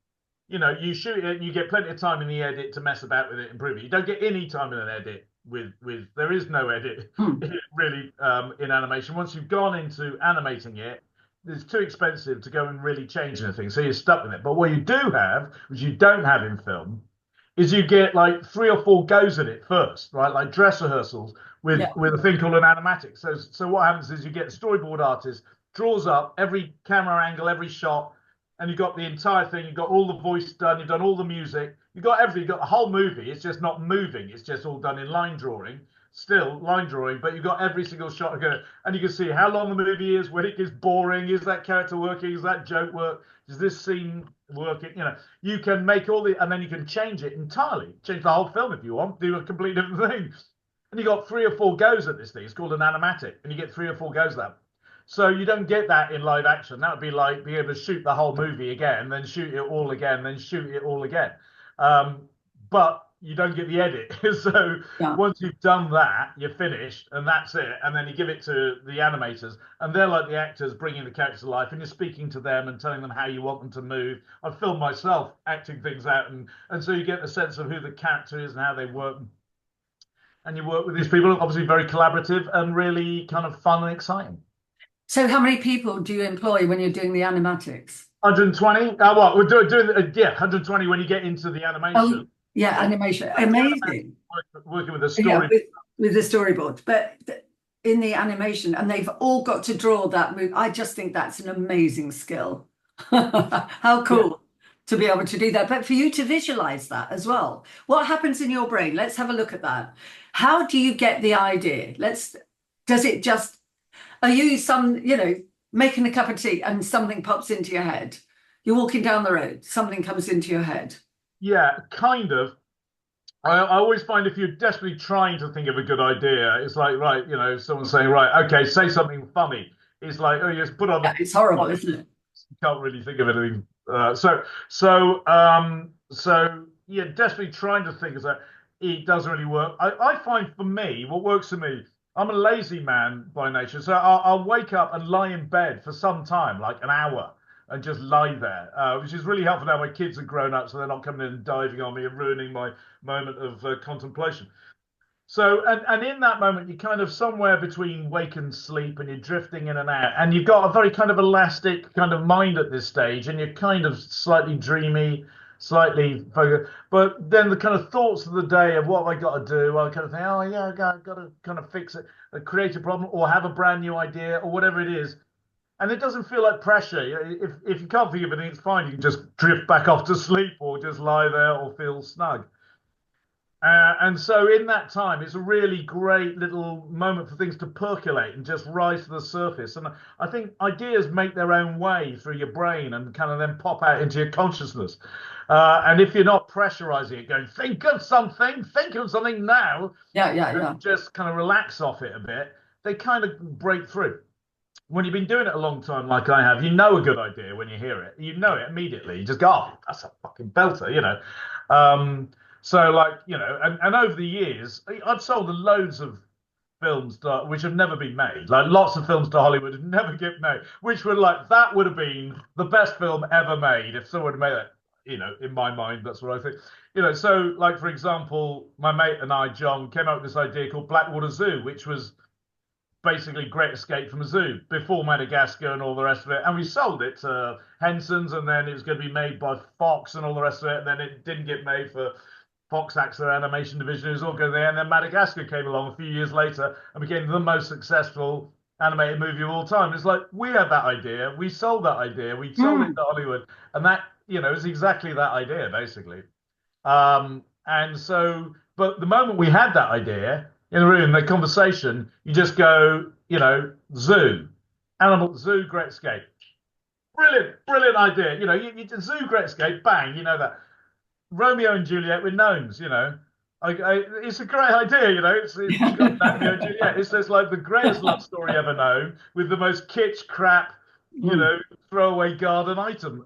You shoot it, and you get plenty of time in the edit to mess about with it, improve it. You don't get any time in an edit with there is no edit really in animation. Once you've gone into animating it, it's too expensive to go and really change anything, so you're stuck with it. But what you do have, which you don't have in film, is you get like 3 or 4 goes at it first, right? Like dress rehearsals with a thing called an animatic. So what happens is you get a storyboard artist draws up every camera angle, every shot, and you've got the entire thing. You've got all the voice done. You've done all the music. You've got everything. You've got the whole movie. It's just not moving. It's just all done in line drawing. Still line drawing, but you've got every single shot. And you can see how long the movie is, when it gets boring. Is that character working? Is that joke work? Does this scene working? You can make all the, and then you can change it entirely. Change the whole film if you want. Do a completely different thing. And you got 3 or 4 goes at this thing. It's called an animatic, and you get 3 or 4 goes at that. So you don't get that in live action. That would be like being able to shoot the whole movie again, then shoot it all again, then shoot it all again. But you don't get the edit. So once you've done that, you're finished, and that's it. And then you give it to the animators, and they're like the actors bringing the characters to life, and you're speaking to them and telling them how you want them to move. I've filmed myself acting things out, and so you get a sense of who the character is and how they work. And you work with these people, obviously very collaborative and really kind of fun and exciting. So how many people do you employ when you're doing the animatics? 120. What we're doing 120 when you get into the animation. Oh, yeah, animation. Amazing. Working with a story. With the storyboard. But in the animation, and they've all got to draw that move. I just think that's an amazing skill. How cool to be able to do that. But for you to visualize that as well. What happens in your brain? Let's have a look at that. How do you get the idea? Does it just, are you making a cup of tea and something pops into your head? You're walking down the road, something comes into your head. Yeah, kind of. I always find if you're desperately trying to think of a good idea, it's like, right, someone's saying, right, okay, say something funny. It's like, oh, you just put on the. It's horrible, isn't it? You can't really think of anything. Yeah, desperately trying to think of that. It doesn't really work. I find for me, what works for me, I'm a lazy man by nature, so I'll wake up and lie in bed for some time, like an hour, and just lie there, which is really helpful now my kids are grown up, so they're not coming in and diving on me and ruining my moment of contemplation. So, and in that moment, you're kind of somewhere between wake and sleep, and you're drifting in and out, and you've got a very kind of elastic kind of mind at this stage, and you're kind of slightly dreamy, slightly focused. But then the kind of thoughts of the day of what have I got to do, I kind of think, oh yeah, I've got to kind of fix it, create a problem, or have a brand new idea, or whatever it is. And it doesn't feel like pressure. If you can't think of anything, it's fine. You can just drift back off to sleep, or just lie there, or feel snug. And so in that time, it's a really great little moment for things to percolate and just rise to the surface. And I think ideas make their own way through your brain and kind of then pop out into your consciousness. And if you're not pressurizing it, going, think of something now, Yeah. and just kind of relax off it a bit, they kind of break through. When you've been doing it a long time, like I have, you know a good idea when you hear it. You know it immediately. You just go, oh, that's a fucking belter, you know. So, like, you know, and over the years, I've sold loads of films which have never been made. Like, lots of films to Hollywood have never get made, which were like, that would have been the best film ever made if someone had made it. You know, in my mind, that's what I think. You know, so, like, for example, my mate and I, John, came up with this idea called Blackwater Zoo, which was basically Great Escape from a Zoo before Madagascar and all the rest of it. And we sold it to Henson's, and then it was going to be made by Fox and all the rest of it. And then it didn't get made for Fox their animation division. It was all going there. And then Madagascar came along a few years later and became the most successful animated movie of all time. It's like, we had that idea. We sold that idea. We sold it Mm. to Hollywood. And that, you know, is exactly that idea, basically. And so, but the moment we had that idea in the room, the conversation, you just go, you know, zoo, animal zoo, Great Escape. Brilliant idea. You know, you zoo, Great Escape, bang, you know that. Romeo and Juliet with gnomes, you know. It's a great idea, you know. It's got Romeo and Juliet. It's just like the greatest love story ever known with the most kitsch crap, you Mm. know, throwaway garden item.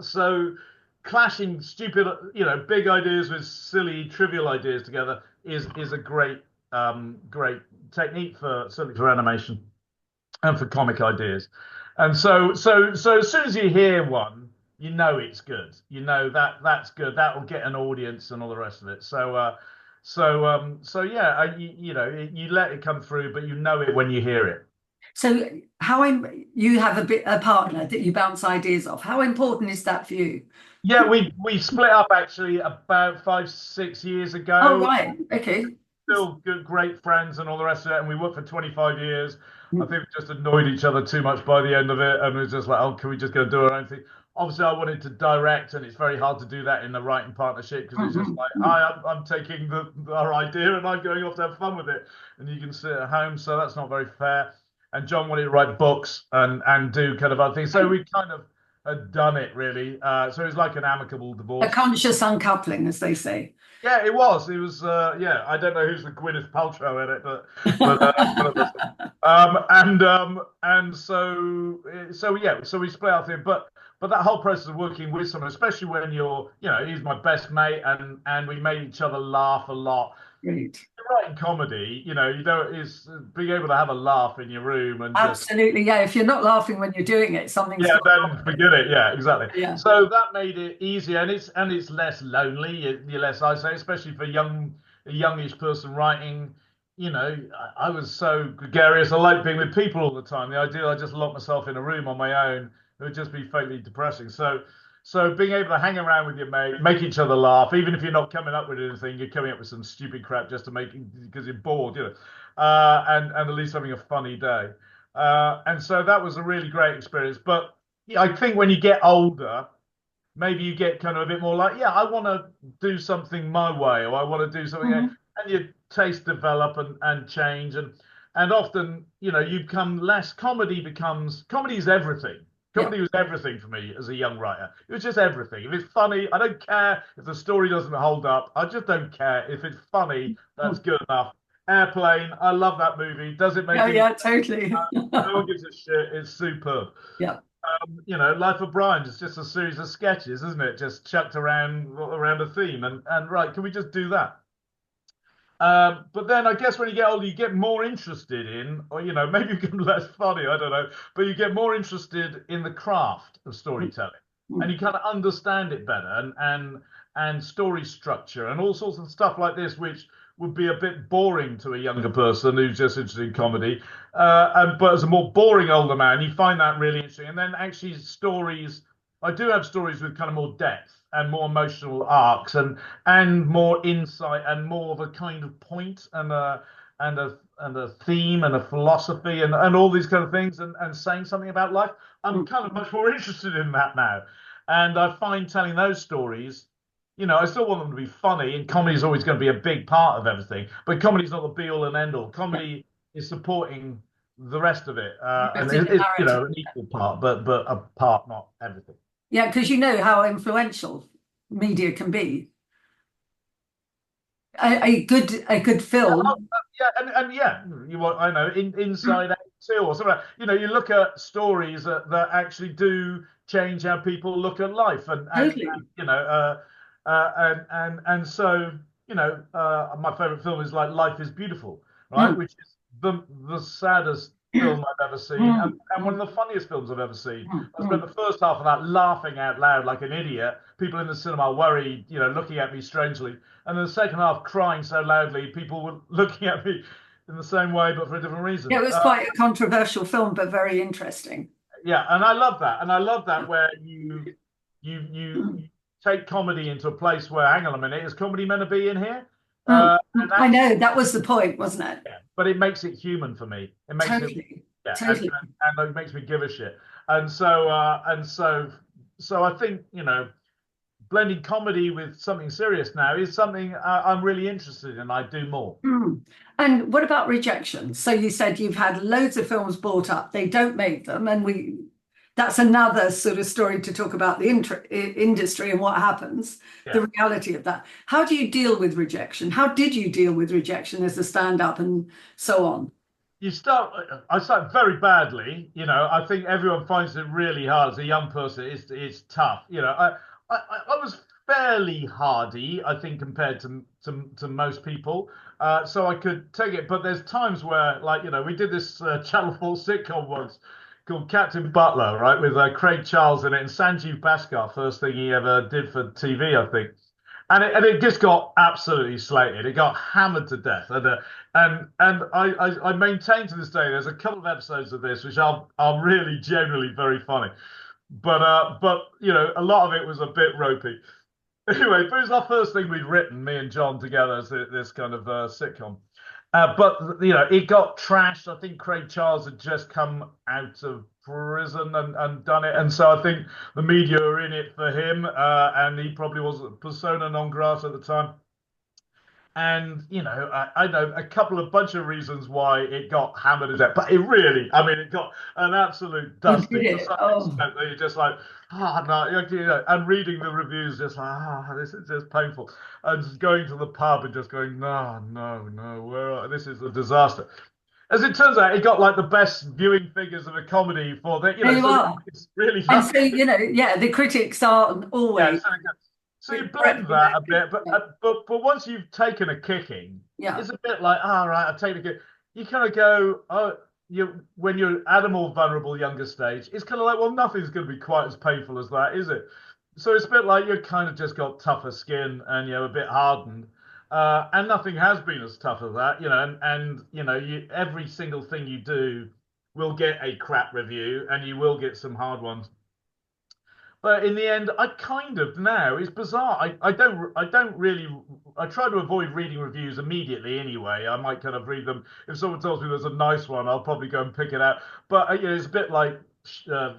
So clashing stupid, you know, big ideas with silly, trivial ideas together is a great technique for certainly for animation and for comic ideas. And so as soon as you hear one, you know it's good. You know that's good. That will get an audience and all the rest of it. So yeah, you know, you let it come through, but you know it when you hear it. So you have a partner that you bounce ideas off. How important is that for you? Yeah, we split up actually about 5, 6 years Oh, ago. right. Okay. Still good, great friends and all the rest of it. And we worked for 25 years. I Mm, think we just annoyed each other too much by the end of it. And it was just like, oh, can we just go do our own thing? Obviously, I wanted to direct, and it's very hard to do that in the writing partnership because it's just mm, like, mm. I'm taking our idea and I'm going off to have fun with it. And you can sit at home. So that's not very fair. And John wanted to write books and do kind of other things. So we kind of had done it really. So it was like an amicable A divorce. conscious uncoupling, as they say. Yeah, it was. It was. Yeah, I don't know who's the Gwyneth Paltrow in it, but one of us. And so yeah, so we split up here. But that whole process of working with someone, especially when you're, you know, he's my best mate, and we made each other laugh a lot. Great. Writing comedy, you know, you don't is being able to have a laugh in your room and just Absolutely. Yeah. If you're not laughing when you're doing it, something's yeah, gone wrong then with it. forget it. Yeah, exactly. Yeah. So that made it easier, and it's less lonely. You're less isolated, especially for a youngish person writing. You know, I was so gregarious. I like being with people all the time. The idea I just lock myself in a room on my own, it would just be fatally depressing. So being able to hang around with your mate, make each other laugh, even if you're not coming up with anything, you're coming up with some stupid crap just to make because you're bored, you know, and at least having a funny day. And so that was a really great experience. But yeah, I think when you get older, maybe you get kind of a bit more like, yeah, I want to do something my way, or I want to do something, and Mhm. your tastes develop and change, and often, you know, you become less. Comedy is everything. Yeah. Comedy was everything for me as a young writer. It was just everything. If it's funny, I don't care if the story doesn't hold up. I just don't care. If it's funny, that's Mm. good enough. Airplane, I love that movie. Does it make Yeah. any Yeah. Totally. no one gives a shit. It's superb. Yeah. You know, Life of Brian is just a series of sketches, isn't it? Just chucked around a theme. And right, can we just do that? But then I guess when you get older, you get more interested in, or maybe you get less funny, I don't know, but you get more interested in the craft of storytelling, and you kind of understand it better, and story structure and all sorts of stuff like this, which would be a bit boring to a younger person who's just interested in comedy. But as a more boring older man, you find that really interesting. And then actually stories, I do have stories with kind of more depth and more emotional arcs and more insight and more of a kind of point and a theme and a philosophy and all these kind of things and saying something about life. I'm kind of much more interested in that now. And I find telling those stories, I still want them to be funny, and comedy is always going to be a big part of everything. But comedy is not the be all and end all. Yeah. Comedy is supporting the rest of it, and Rest in the it's narrative. an equal part, but a part, not everything. Yeah, because you know how influential media can be. A good Yeah, oh, film. yeah, and yeah, I know Inside Out 2 or something. You look at stories that actually do change how people look at life, and Totally. and so my favorite film is like Life is Beautiful, right? Mm, Which is the saddest film I've ever seen, and, mm, and one mm, of the funniest films I've ever seen. I spent mm. the first half of that laughing out loud like an idiot. People in the cinema worried, looking at me strangely, and then the second half crying so loudly, people were looking at me in the same way, but for a different Yeah, reason. it was quite a controversial film, but very interesting. Yeah, and I love that, and I love that where you Mm, take comedy into a place where, hang on a minute, is comedy meant to be in here? And I actually, know that was the point, wasn't it? yeah, but it makes it human for me. It makes it, Totally, yeah, totally. and it makes me give a shit. And so I think blending comedy with something serious now is something I'm really interested in. I do more. Mm. And what about rejection? So you said you've had loads of films bought up, they don't make them, and that's another sort of story to talk about the industry and what happens, Yeah. the reality of that. How do you deal with rejection? How did you deal with rejection as a stand-up and so on? I start very badly. I think everyone finds it really hard as a young person. It's tough. I was fairly hardy, I think, compared to most people. So I could take it. But there's times where, like, we did this Channel 4 sitcom once called Captain Butler, right, with Craig Charles in it and Sanjeev Bhaskar, first thing he ever did for TV, I think. And it just got absolutely slated. It got hammered to death, and I maintain to this day there's a couple of episodes of this which are really generally very funny, but a lot of it was a bit ropey. Anyway, but it was our first thing we'd written, me and John together, as this kind of sitcom. But it got trashed. I think Craig Charles had just come out of prison and done it, and so I think the media are in it for him, and he probably was persona non grata at the time. And I know a bunch of reasons why it got hammered to death, but I mean, it got an absolute Oh, did dusting to it? such Oh, extent that you're just like, no, and reading the reviews, just like, this is just painful, and just going to the pub and just going, no, no, no, this is a disaster. As it turns out, it got like the best viewing figures of a comedy for that, there you so are. it's really And so, lucky. yeah, the critics aren't Yeah, always so you blend correcting that their a bit, but yeah, once you've taken a kicking, yeah, it's a bit like, all right, I've taken a kick. You kind of go, oh, when you're at a more vulnerable younger stage, it's kind of like, well, nothing's going to be quite as painful as that, is it? So it's a bit like you've kind of just got tougher skin and you're a bit hardened. And nothing has been as tough as that, and every single thing you do will get a crap review and you will get some hard ones. But in the end, I kind of now it's bizarre. I don't really I try to avoid reading reviews immediately anyway. I might kind of read them if someone tells me there's a nice one, I'll probably go and pick it out. But it's a bit like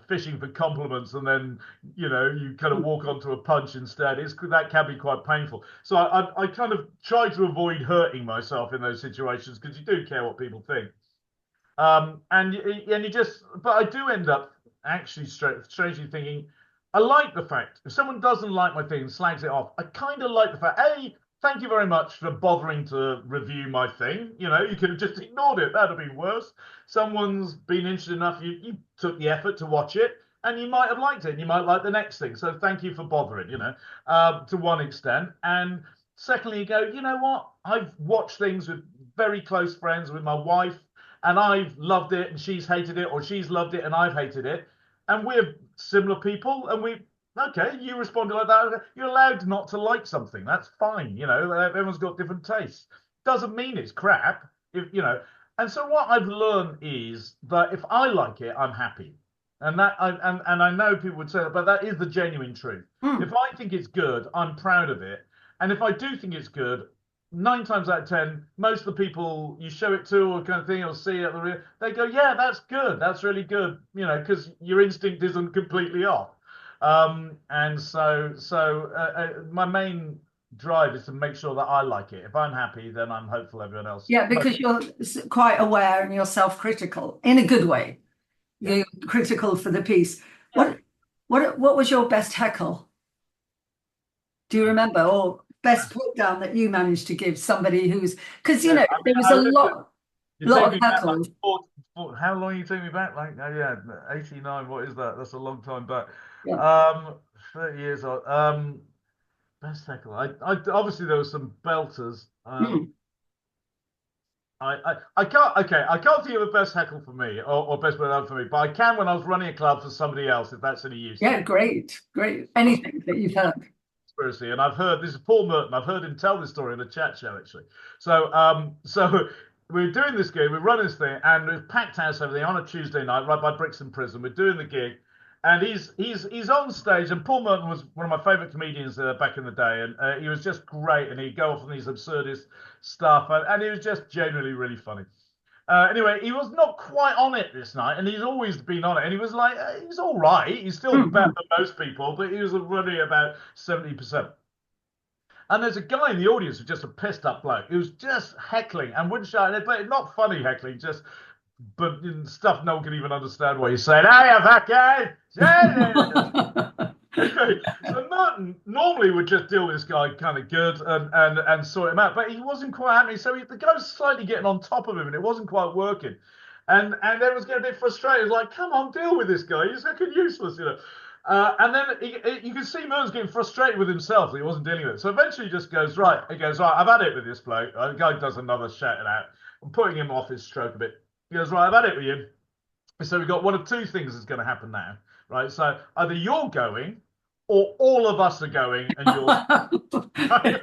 fishing for compliments, and then you kind of walk onto a punch instead. That can be quite painful. So I kind of try to avoid hurting myself in those situations because you do care what people think. And you just, but I do end up actually strangely thinking, I like the fact if someone doesn't like my thing, slags it off. I kind of like the fact, hey, thank you very much for bothering to review my thing. You could have just ignored it. That'd have been worse. Someone's been interested enough. You took the effort to watch it, and you might have liked it. And you might like the next thing. So thank you for bothering. To one extent, and Secondly, you go, you know what? I've watched things with very close friends, with my wife, and I've loved it and she's hated it, or she's loved it and I've hated it. And we're similar people, and okay, you responded like that. You're allowed not to like something. That's fine. Everyone's got different tastes. Doesn't mean it's crap. And so what I've learned is that if I like it, I'm happy. And I know people would say that, but that is the genuine truth. Mm. If I think it's good, I'm proud of it. And if I do think it's good, 9 times out of 10, most of the people you show it to or kind of thing or see it, they go, yeah, that's good. That's really good, because your instinct isn't completely off. And my main drive is to make sure that I like it. If I'm happy, then I'm hopeful everyone else. Yeah, because you're quite aware and you're self-critical in a good way. Yeah. You're critical for the piece. Yeah. What was your best heckle? Do you remember? Or best put down that you managed to give somebody who's, because Yeah, there was I a lived it. You take lot of me back like heckles. how long you take me back? Like, oh yeah, 89. What is that? That's a long time back. Yeah. 30 years old. Best heckle. I obviously there were some belters. Hmm. I can't. Okay, I can't think of a best heckle for me or best put for me, but I can when I was running a club for somebody else, if that's any use. Yeah, great, great. Anything that you've heard. Conspiracy, and I've heard this is Paul Merton. I've heard him tell this story in a chat show actually. So we're doing this gig, we're running this thing, and we've packed house everything on a Tuesday night right by Brixton Prison. We're doing the gig, and he's on stage, and Paul Merton was one of my favourite comedians back in the day, and he was just great, and he'd go off on these absurdist stuff, and he was just genuinely really funny. Anyway, he was not quite on it this night, and he's always been on it. And he was like, he's all right. He's still better than most people, but he was running about 70%. And there's a guy in the audience who's just a pissed up bloke. He was just heckling and wouldn't shout, but not funny heckling, just but stuff no one can even understand what he's saying. Hey, fucking! Anyway, so Merton normally would just deal with this guy kind of good and sort him out, but he wasn't quite happy. So the guy was slightly getting on top of him, and it wasn't quite working. And everyone's getting a bit frustrated. Like, come on, deal with this guy. He's fucking useless. And then you can see Merton's getting frustrated with himself that he wasn't dealing with it. So eventually he just goes, right. He goes, right, I've had it with this bloke. The guy does another shouting out. I'm putting him off his stroke a bit. He goes, right, I've had it with you. So we've got one of two things that's going to happen now, right? So either you're going or all of us are going and you're okay.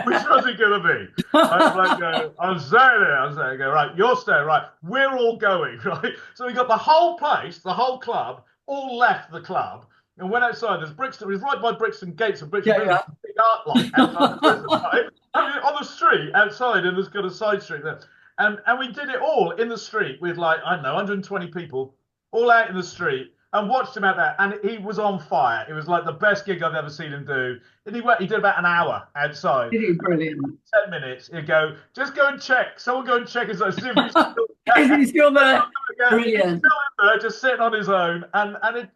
Which was it going to be? I'm staying there. I'm staying there. Right, you're staying. Right, we're all going. Right. So we got the whole place, the whole club, all left the club and went outside. There's Brixton. It was right by Brixton Gates of Brixton. Yeah. Big art light outside the prison, right? I mean, on the street outside, and there's got a side street there. And we did it all in the street with like, I don't know, 120 people all out in the street and watched him out there. And he was on fire. It was like the best gig I've ever seen him do. And he did about an hour outside. Brilliant. 10 minutes. He'd go, just go and check. Someone go and check his own. Is he still there? Brilliant. Still there, just sitting on his own. And it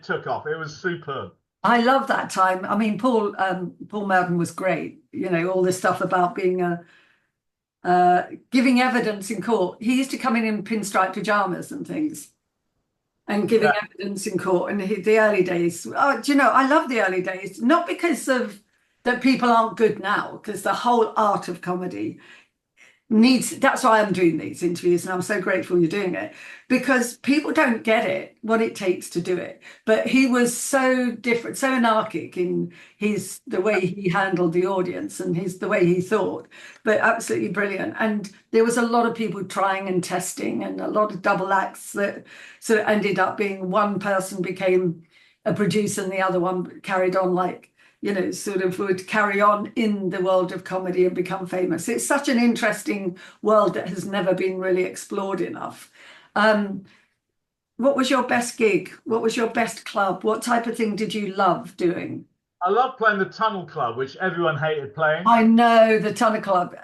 took off. It was superb. I love that time. I mean, Paul Merton was great. All this stuff about being giving evidence in court. He used to come in pinstripe pajamas and things and giving evidence in court. And the early days, I love the early days, not because of that people aren't good now, because the whole art of comedy that's why I'm doing these interviews, and I'm so grateful you're doing it, because people don't get it, what it takes to do it. But he was so different, so anarchic in the way he handled the audience and the way he thought, but absolutely brilliant. And there was a lot of people trying and testing and a lot of double acts that sort of ended up being one person became a producer and the other one carried on sort of would carry on in the world of comedy and become famous. It's such an interesting world that has never been really explored enough. What was your best gig? What was your best club? What type of thing did you love doing? I love playing the Tunnel Club, which everyone hated playing. I know, the Tunnel Club.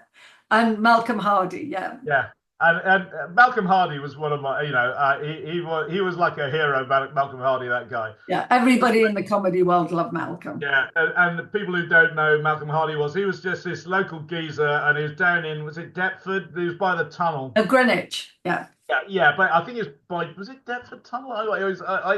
And Malcolm Hardy, yeah. Yeah. And Malcolm Hardy was one of my, he was like a hero, Malcolm Hardy, that guy. Yeah, everybody in the comedy world loved Malcolm. Yeah, and people who don't know Malcolm Hardy he was just this local geezer, and he was down in, was it Deptford? He was by the tunnel. Greenwich, yeah. Yeah, but I think it's was it Deptford Tunnel? Oh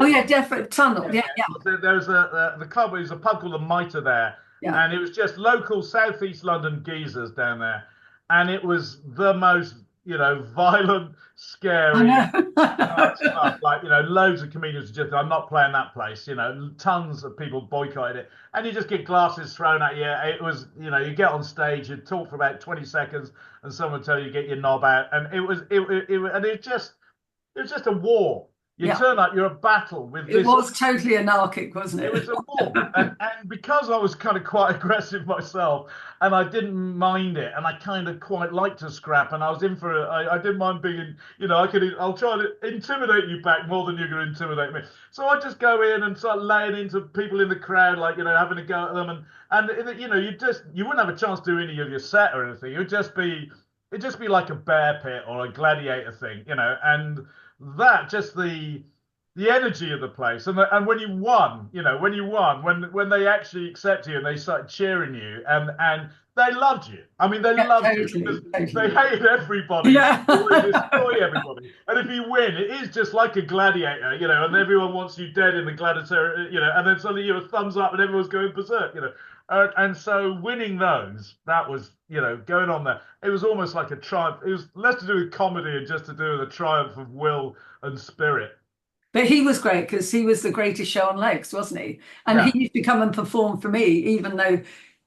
yeah, Deptford Tunnel, yeah. There's the club, there's a pub called the Mitre there, Yeah. and it was just local Southeast London geezers down there, and it was the most, violent, I scary stuff. know. Like, loads of comedians just, I'm not playing that place. Tons of people boycotted it, and you just get glasses thrown at you. It was, you get on stage, you talk for about 20 seconds, and someone will tell you get your knob out, and it was just a war. You Yeah. turn up, you're a battle with It this. was totally anarchic, wasn't It it? was a war, and because I was kind of quite aggressive myself, and I didn't mind it, and I kind of quite liked to scrap, and I was in for it. I didn't mind being, I'll try to intimidate you back more than you're going to intimidate me. So I just go in and start laying into people in the crowd, like, having a go at them, and you wouldn't have a chance to do any of your set or anything. It'd just be like a bear pit or a gladiator thing, and that just the energy of the place, and when they actually accept you and they started cheering you, and they loved you. I mean, they Yeah, loved you because totally, they totally. hated everybody. Yeah. They want to destroy everybody, and if you win, it is just like a gladiator, and everyone wants you dead in the gladiator, and then suddenly you're a thumbs up and everyone's going berserk. And so winning those, that was, going on there. It was almost like a triumph. It was less to do with comedy and just to do with a triumph of will and spirit. But he was great because he was the greatest show on legs, wasn't he? And he Yeah. used to come and perform for me, even though,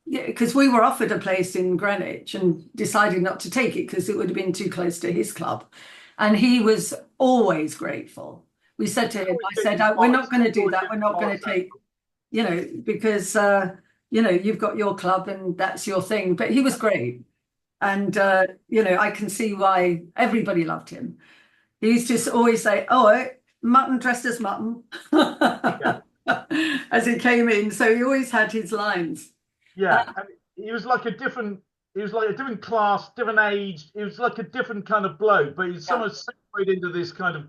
because we were offered a place in Greenwich and decided not to take it because it would have been too close to his club. And he was always grateful. We said to him, I said, we're not going to do that. We're not going to take, because, you've got your club and that's your thing. But he was great. And, I can see why everybody loved him. He used to always say, "Oh, mutton dressed as mutton," Yeah. as he came in. So he always had his lines. Yeah, Uh, and he was like a different class, different age. He was like a different kind of bloke, but he's yeah, somehow segued into this kind of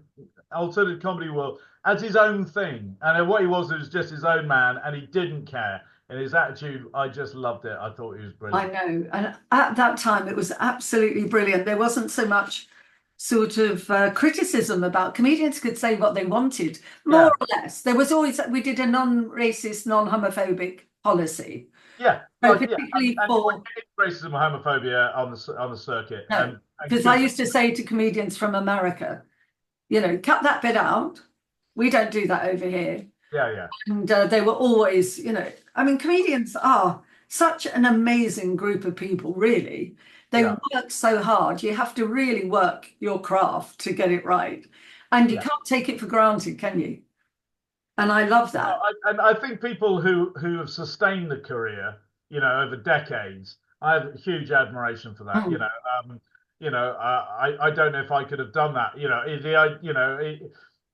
alternative comedy world as his own thing. And then what he was just his own man, and he didn't care. And his attitude, I just loved it. I thought he was I brilliant. know. And at that time, it was absolutely brilliant. There wasn't so much sort of criticism about comedians could say what they wanted, more Yeah, or less. There was always, we did a non-racist, non-homophobic policy. yeah, So like yeah, particularly and you for, wouldn't get racism or homophobia on the circuit, no, and because I good. used to say to comedians from America, cut that bit out. We don't do that over here. Yeah, yeah, And they were always, I mean, comedians are such an amazing group of people, really. They yeah, work so hard. You have to really work your craft to get it right. And you yeah. can't take it for granted, can you? And I love that. And I think people who have sustained the career, over decades, I have huge admiration for that. Mm. I don't know if I could have done that.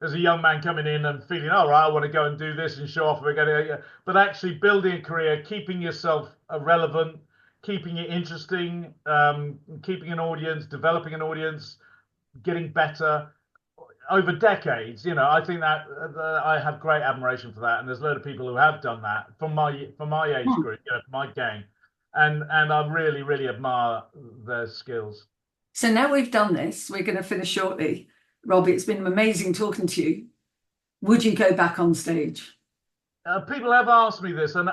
As a young man coming in and feeling, all right, I want to go and do this and show off. But actually building a career, keeping yourself relevant, keeping it interesting, keeping an audience, developing an audience, getting better over decades. I think that I have great admiration for that, and there's a lot of people who have done that from my age Mm. group, my gang, and I really really admire their skills. So now we've done this, we're going to finish shortly. Robbie, it's been amazing talking to you. Would you go back on stage? People have asked me this, and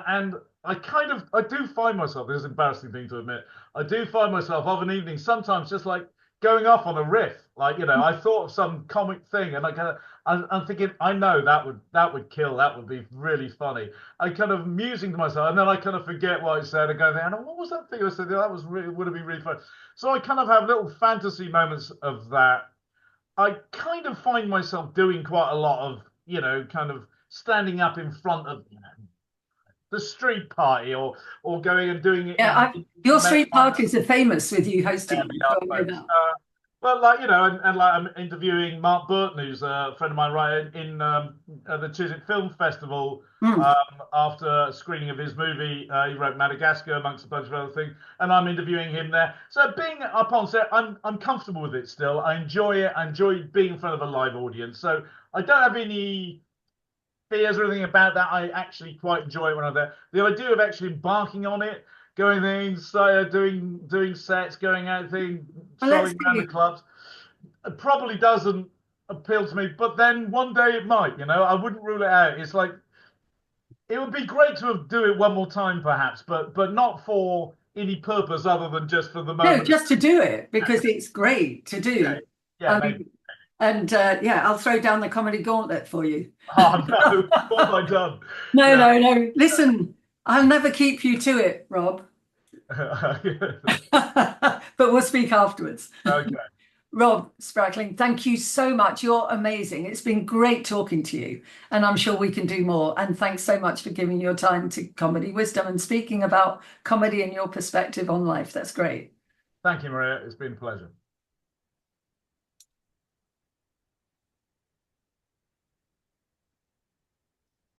I do find myself. This is an embarrassing thing to admit. I do find myself of an evening sometimes just like going off on a riff. Like I thought of some comic thing, and I'm thinking, I know that would kill. That would be really funny. I kind of musing to myself, and then I kind of forget what I said, and go there. And what was that thing I said? That was really would have been really fun. So I kind of have little fantasy moments of that. I kind of find myself doing quite a lot of, kind of standing up in front of, the street party, or going and doing it Yeah, in your street parties are famous with you yeah, hosting them. we are, So I know folks. that. Well, like and like I'm interviewing Mark Burton, who's a friend of mine, right in at the Chiswick Film Festival. Mm. Um, After a screening of his movie, he wrote Madagascar amongst a bunch of other things, and I'm interviewing him there. So being up on set, I'm comfortable with it still. I enjoy it. I enjoy being in front of a live audience. So I don't have any fears or anything about that. I actually quite enjoy it when I'm there. The idea of actually embarking on it, going there inside, doing sets, going out, Well, let's strolling around the see. clubs, it probably doesn't appeal to me. But then one day it might. I wouldn't rule it out. It's like it would be great to do it one more time, perhaps, but not for any purpose other than just for the No, moment. just to do it because it's great to Yeah, do. yeah, I maybe. mean, and yeah, I'll throw down the comedy gauntlet for you. Oh no, what have I done? No, Yeah. no, no. Listen, I'll never keep you to it, Rob, but we'll speak afterwards. Okay. Rob Sprackling, thank you so much. You're amazing. It's been great talking to you, and I'm sure we can do more. And thanks so much for giving your time to Comedy Wisdom and speaking about comedy and your perspective on life. That's great. Thank you, Maria. It's been a pleasure.